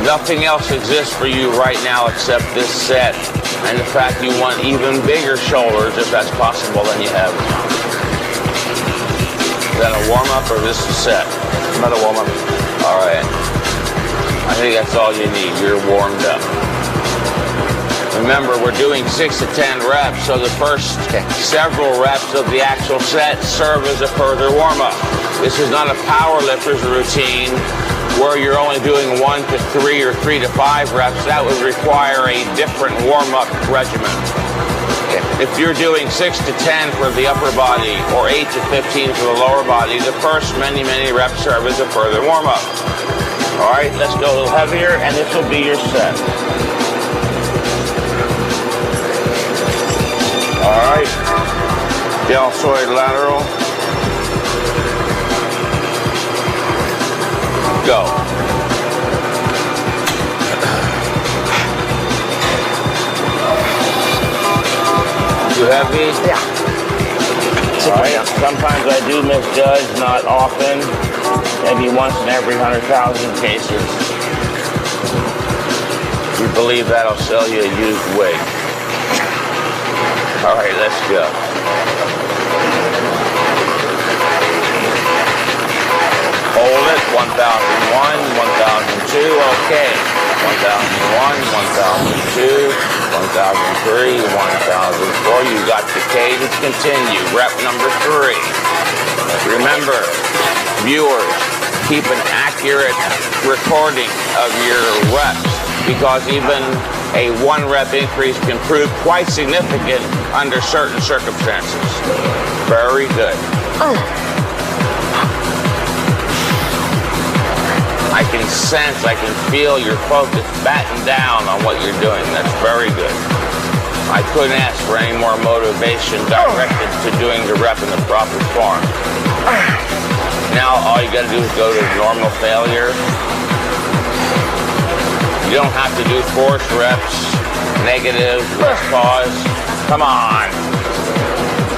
Nothing else exists for you right now except this set, and the fact you want even bigger shoulders, if that's possible, than you have. Is that a warm-up or this is set? Another warm-up. All right. I think that's all you need. You're warmed up. Remember, we're doing 6 to 10 reps, so the first several reps of the actual set serve as a further warm-up. This is not a power lifter's routine where you're only doing 1 to 3 or 3 to 5 reps. That would require a different warm-up regimen. If you're doing 6 to 10 for the upper body or 8 to 15 for the lower body, the first many reps serve as a further warm-up. All right, let's go a little heavier, and this will be your set. All right, deltoid lateral. Go. Too heavy? Yeah. All right. Sometimes I do misjudge, not often. Maybe once in every 100,000 cases. If you believe that, I'll sell you a used wig. All right, let's go. Hold it. 1001, 1002. Okay. 1001, 1002, 1003, 1004. You got the cadence. Continue. Rep number 3. Remember, viewers, keep an accurate recording of your reps, because even a 1 rep increase can prove quite significant under certain circumstances. Very good. I can sense, I can feel your focus batten down on what you're doing. That's very good. I couldn't ask for any more motivation directed to doing the rep in the proper form. Now all you gotta do is go to normal failure. You don't have to do forced reps, negative, rest pause. Come on.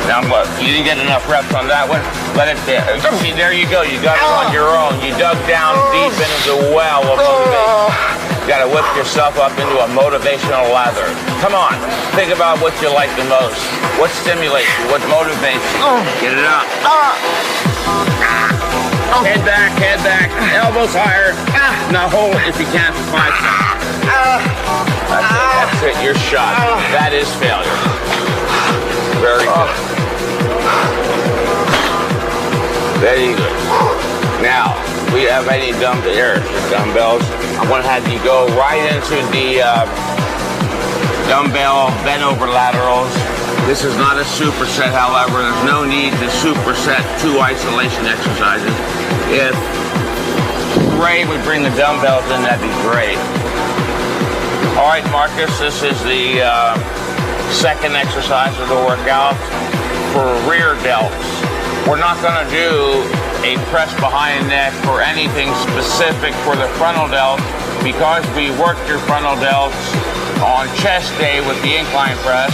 Now look, you didn't get enough reps on that one. Let it there. See, there you go. You got it on your own. You dug down deep into the well of motivation. You got to whip yourself up into a motivational lather. Come on. Think about what you like the most. What stimulates you? What motivates you? Get it up. Head back. Elbows higher. Now hold it if you can for 5 seconds. That's it. You're shot. That is failure. Very good. Very good. Now, we have any dumbbells. I'm going to have you go right into the dumbbell bent over laterals. This is not a superset, however. There's no need to superset 2 isolation exercises. If Ray would bring the dumbbells in, that'd be great. All right, Marcus, this is the second exercise of the workout for rear delts. We're not going to do a press behind neck or anything specific for the frontal delts because we worked your frontal delts on chest day with the incline press.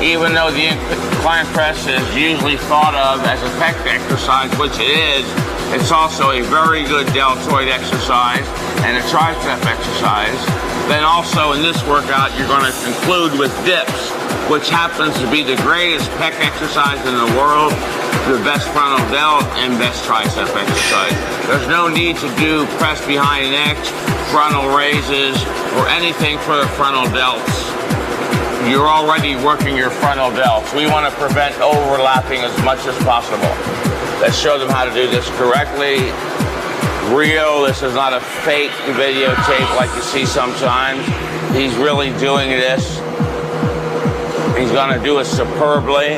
Even though the incline press is usually thought of as a pec exercise, which it is, it's also a very good deltoid exercise and a tricep exercise. Then also in this workout, you're going to conclude with dips, which happens to be the greatest pec exercise in the world, the best frontal delt, and best tricep exercise. There's no need to do press behind necks, frontal raises, or anything for the frontal delts. You're already working your frontal delts. We want to prevent overlapping as much as possible. Let's show them how to do this correctly. Real, this is not a fake videotape like you see sometimes. He's really doing this. He's going to do it superbly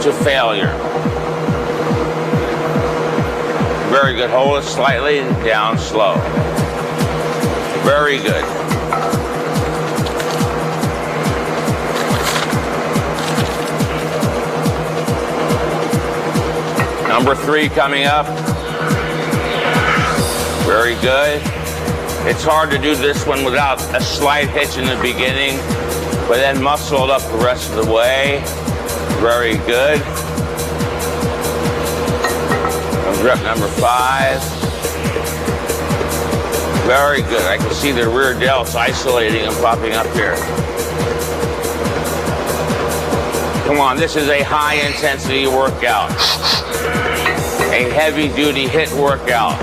to failure. Very good. Hold it slightly down slow. Very good. Number 3 coming up. Very good. It's hard to do this one without a slight hitch in the beginning, but then muscle it up the rest of the way. Very good. Rep number 5. Very good. I can see the rear delts isolating and popping up here. Come on, this is a high intensity workout. A heavy duty HIIT workout.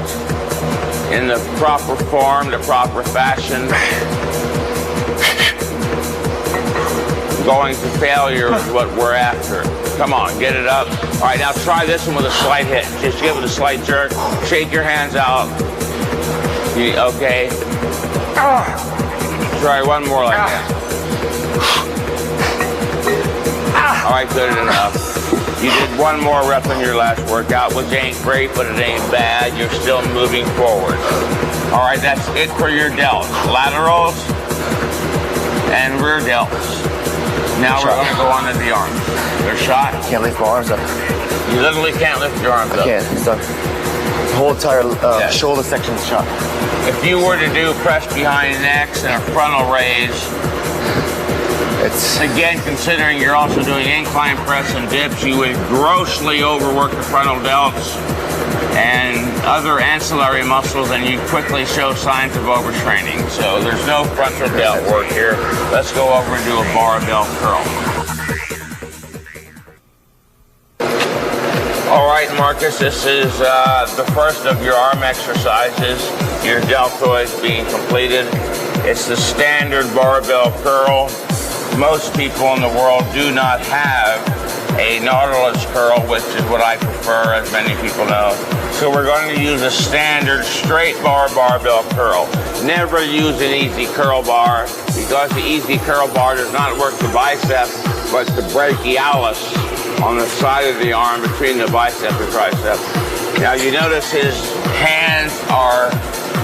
In the proper form, the proper fashion. Going to failure is what we're after. Come on, get it up. All right, now try this one with a slight hit. Just give it a slight jerk. Shake your hands out. Okay. Try one more like that. All right, good enough. You did one more rep in your last workout, which ain't great, but it ain't bad. You're still moving forward. All right, that's it for your delts. Laterals and rear delts. Now we're going to go on to the arms. They're shot. Can't lift my arms up. You literally can't lift your arms up. I can't. It's done. The whole entire shoulder section is shot. If you were to do press behind necks and a frontal raise, it's again, considering you're also doing incline press and dips, you would grossly overwork the frontal delts and other ancillary muscles, and you quickly show signs of overtraining. So there's no frontal delt work here. Let's go over and do a barbell curl. All right, Marcus, this is the first of your arm exercises. Your deltoids being completed. It's the standard barbell curl. Most people in the world do not have a Nautilus curl, which is what I prefer, as many people know. So we're going to use a standard straight bar barbell curl. Never use an easy curl bar, because the easy curl bar does not work the bicep, but the brachialis on the side of the arm between the bicep and tricep. Now you notice his hands are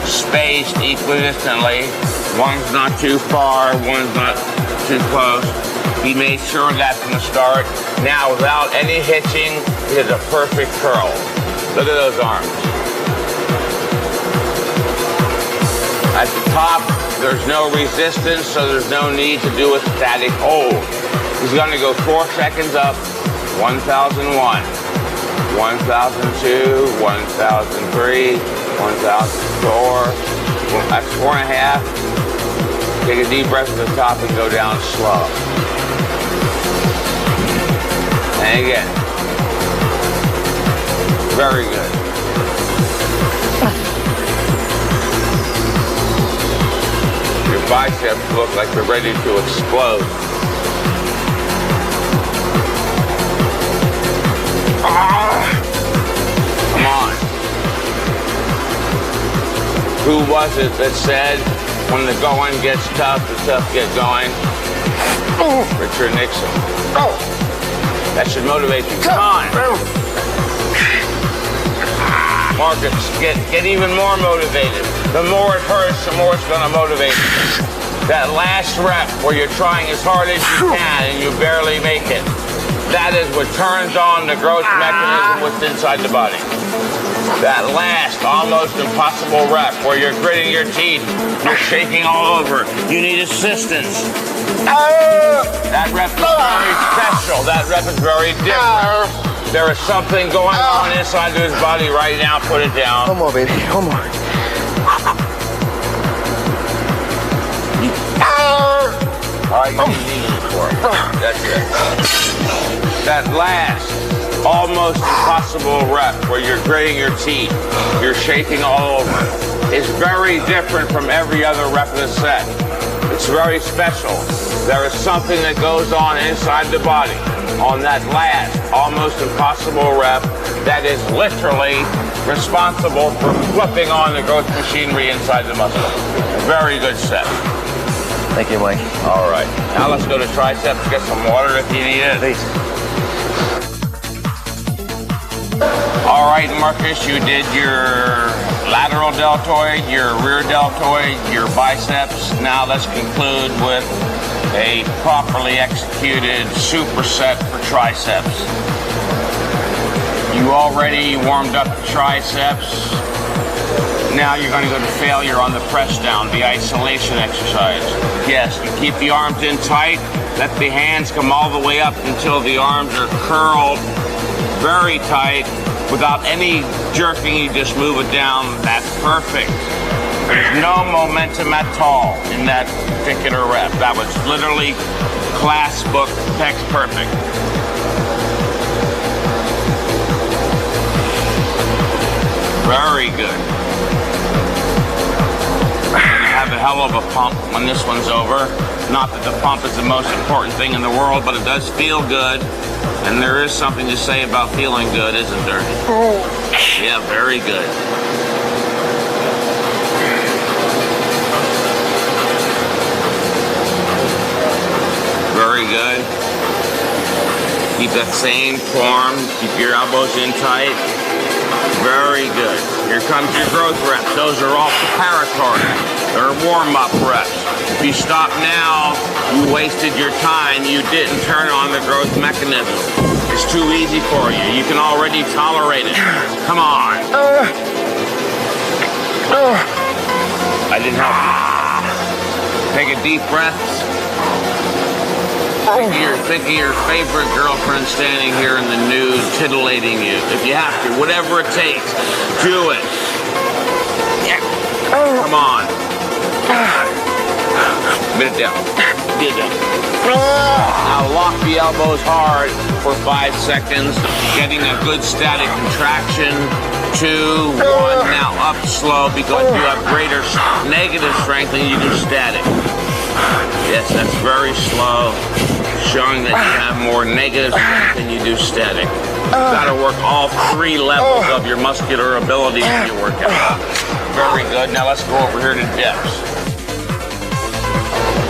spaced equidistantly. One's not too far, one's not too close. He made sure of that from the start. Now, without any hitching, it is a perfect curl. Look at those arms. At the top, There's no resistance, so there's no need to do a static hold. He's going to go 4 seconds up, 1001, 1002, 1003, 1004. That's 4.5. Take a deep breath at the top and go down slow. And again. Very good. Your biceps look like they're ready to explode. Come on. Who was it that said, when the going gets tough, the tough get going? Richard Nixon. That should motivate you. Come on. Marcus, get even more motivated. The more it hurts, the more it's going to motivate you. That last rep where you're trying as hard as you can and you barely make it. That is what turns on the growth mechanism what's inside the body. That last, almost impossible rep where you're gritting your teeth, you're shaking all over, you need assistance. That rep is very special. That rep is very different. There is something going on inside of his body right now. Put it down. One more, baby. One more. All right, you need it for it. That's it. That last, almost impossible rep where you're gritting your teeth, you're shaking all over, is very different from every other rep of the set. It's very special. There is something that goes on inside the body on that last, almost impossible rep that is literally responsible for flipping on the growth machinery inside the muscle. Very good set. Thank you, Mike. All right. Now let's go to triceps. Get some water if you need it. Please. All right, Marcus, you did your lateral deltoid, your rear deltoid, your biceps. Now let's conclude with a properly executed superset for triceps. You already warmed up the triceps. Now you're going to go to failure on the press down, the isolation exercise. Yes, you keep the arms in tight, let the hands come all the way up until the arms are curled very tight. Without any jerking, you just move it down. That's perfect. There's no momentum at all in that particular rep. That was literally class book text perfect. Very good. You have a hell of a pump when this one's over. Not that the pump is the most important thing in the world, but it does feel good. And there is something to say about feeling good, isn't there? Yeah, very good. Very good. Keep that same form. Keep your elbows in tight. Very good. Here comes your growth reps. Those are all preparatory. They're warm-up reps. If you stop now, you wasted your time. You didn't turn on the growth mechanism. It's too easy for you. You can already tolerate it. Come on. I didn't help you. Take a deep breath. Think of your favorite girlfriend standing here in the nude, titillating you. If you have to, whatever it takes, do it. Come on. Bit it down. Bit it down. Now lock the elbows hard for 5 seconds, getting a good static contraction. 2, 1. Now up slow because you have greater negative strength than you do static. Yes, that's very slow, showing that you have more negative strength than you do static. You've got to work all 3 levels of your muscular ability when you work out. Very good. Now let's go over here to dips.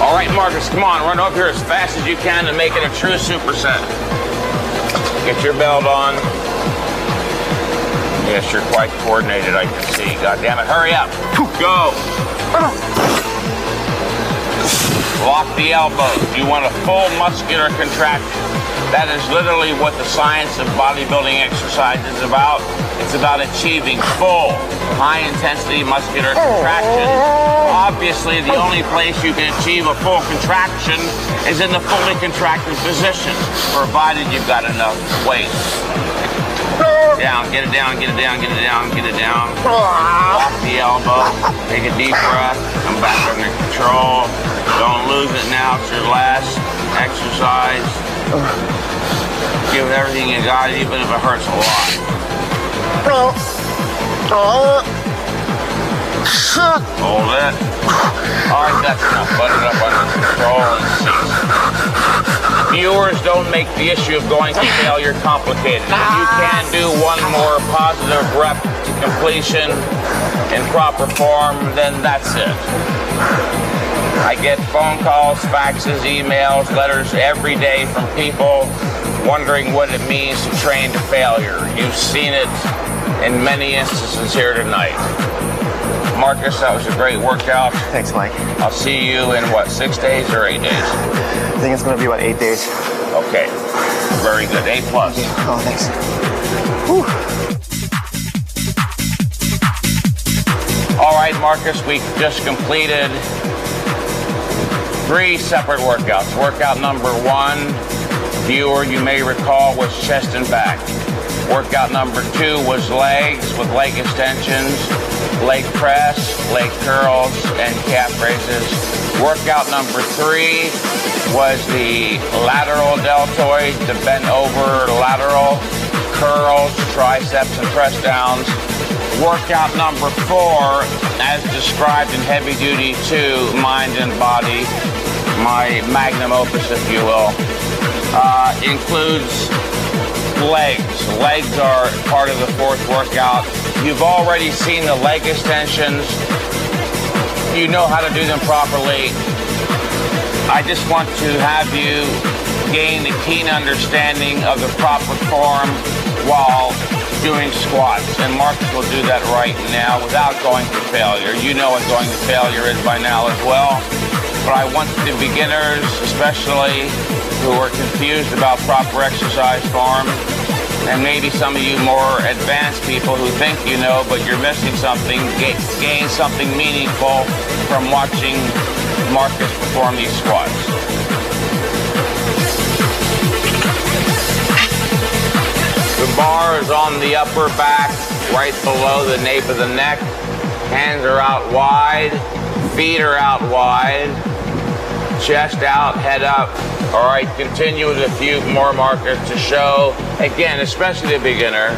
All right, Marcus, come on. Run up here as fast as you can and make it a true superset. Get your belt on. Yes, you're quite coordinated, I can see. God damn it. Hurry up. Go. Lock the elbows. You want a full muscular contraction. That is literally what the science of bodybuilding exercise is about. It's about achieving full, high-intensity muscular contraction. Obviously, the only place you can achieve a full contraction is in the fully contracted position, provided you've got enough weight. Down, get it down, get it down, get it down, get it down. Lock the elbow, take a deep breath, come back under control. Don't lose it now, it's your last exercise. Give it everything you got, even if it hurts a lot. Hold it. All right, that's enough. Let it up under control and cease. Viewers, don't make the issue of going to failure complicated. If you can do one more positive rep to completion in proper form, then that's it. I get phone calls, faxes, emails, letters every day from people wondering what it means to train to failure. You've seen it in many instances here tonight. Marcus, that was a great workout. Thanks, Mike. I'll see you in, what, 6 days or 8 days? I think it's going to be, what, 8 days. Okay. Very good. A+. Oh, thanks. Whew. All right, Marcus, we just completed 3 separate workouts. Workout number 1, viewer, you may recall, was chest and back. Workout number 2 was legs with leg extensions, leg press, leg curls, and calf raises. Workout number 3 was the lateral deltoid, the bent over lateral, curls, triceps, and press downs. Workout number 4, as described in Heavy Duty 2, Mind and Body, my magnum opus, if you will, includes legs. Legs are part of the 4th workout. You've already seen the leg extensions. You know how to do them properly. I just want to have you gain a keen understanding of the proper form while doing squats. And Marcus will do that right now without going to failure. You know what going to failure is by now as well. But I want the beginners, especially who are confused about proper exercise form, and maybe some of you more advanced people who think you know, but you're missing something, gain something meaningful from watching Marcus perform these squats. The bar is on the upper back, right below the nape of the neck. Hands are out wide, feet are out wide, chest out, head up. All right, continue with a few more markers to show, again, especially the beginner,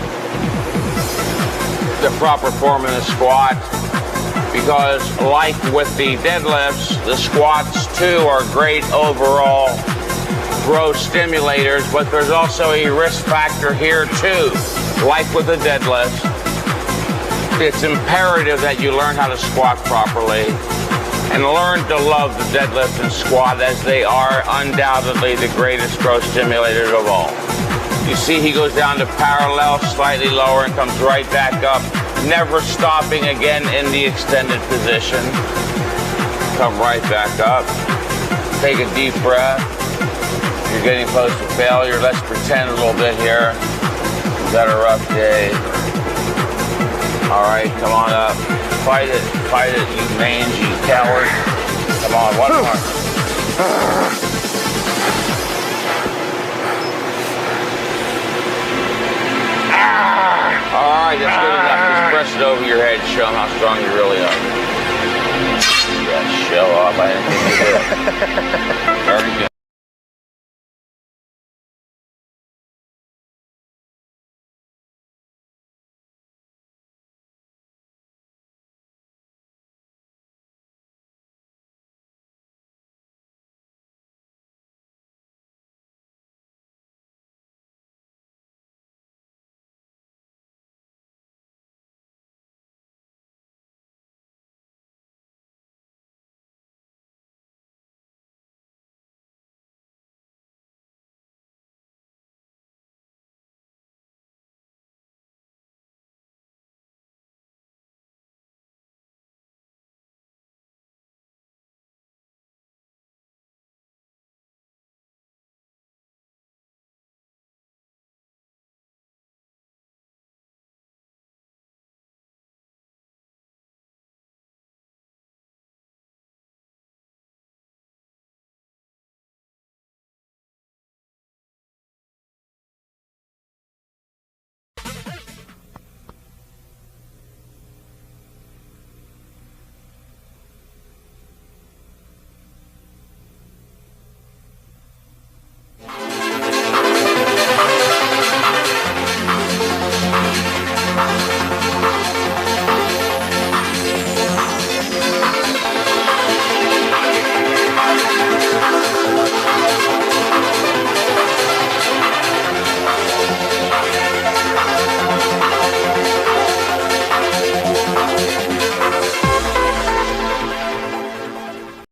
the proper form in the squat. Because like with the deadlifts, the squats too are great overall growth stimulators, but there's also a risk factor here too. Like with the deadlifts, it's imperative that you learn how to squat properly and learn to love the deadlift and squat, as they are undoubtedly the greatest growth stimulators of all. You see he goes down to parallel, slightly lower, and comes right back up, never stopping again in the extended position. Come right back up. Take a deep breath. You're getting close to failure. Let's pretend a little bit here. You've got a rough day. All right, come on up. Fight it, you mangy coward. Come on, one more. All right, that's good enough. Just press it over your head, show them how strong you really are. Yeah, show off. I didn't think you did. Very good.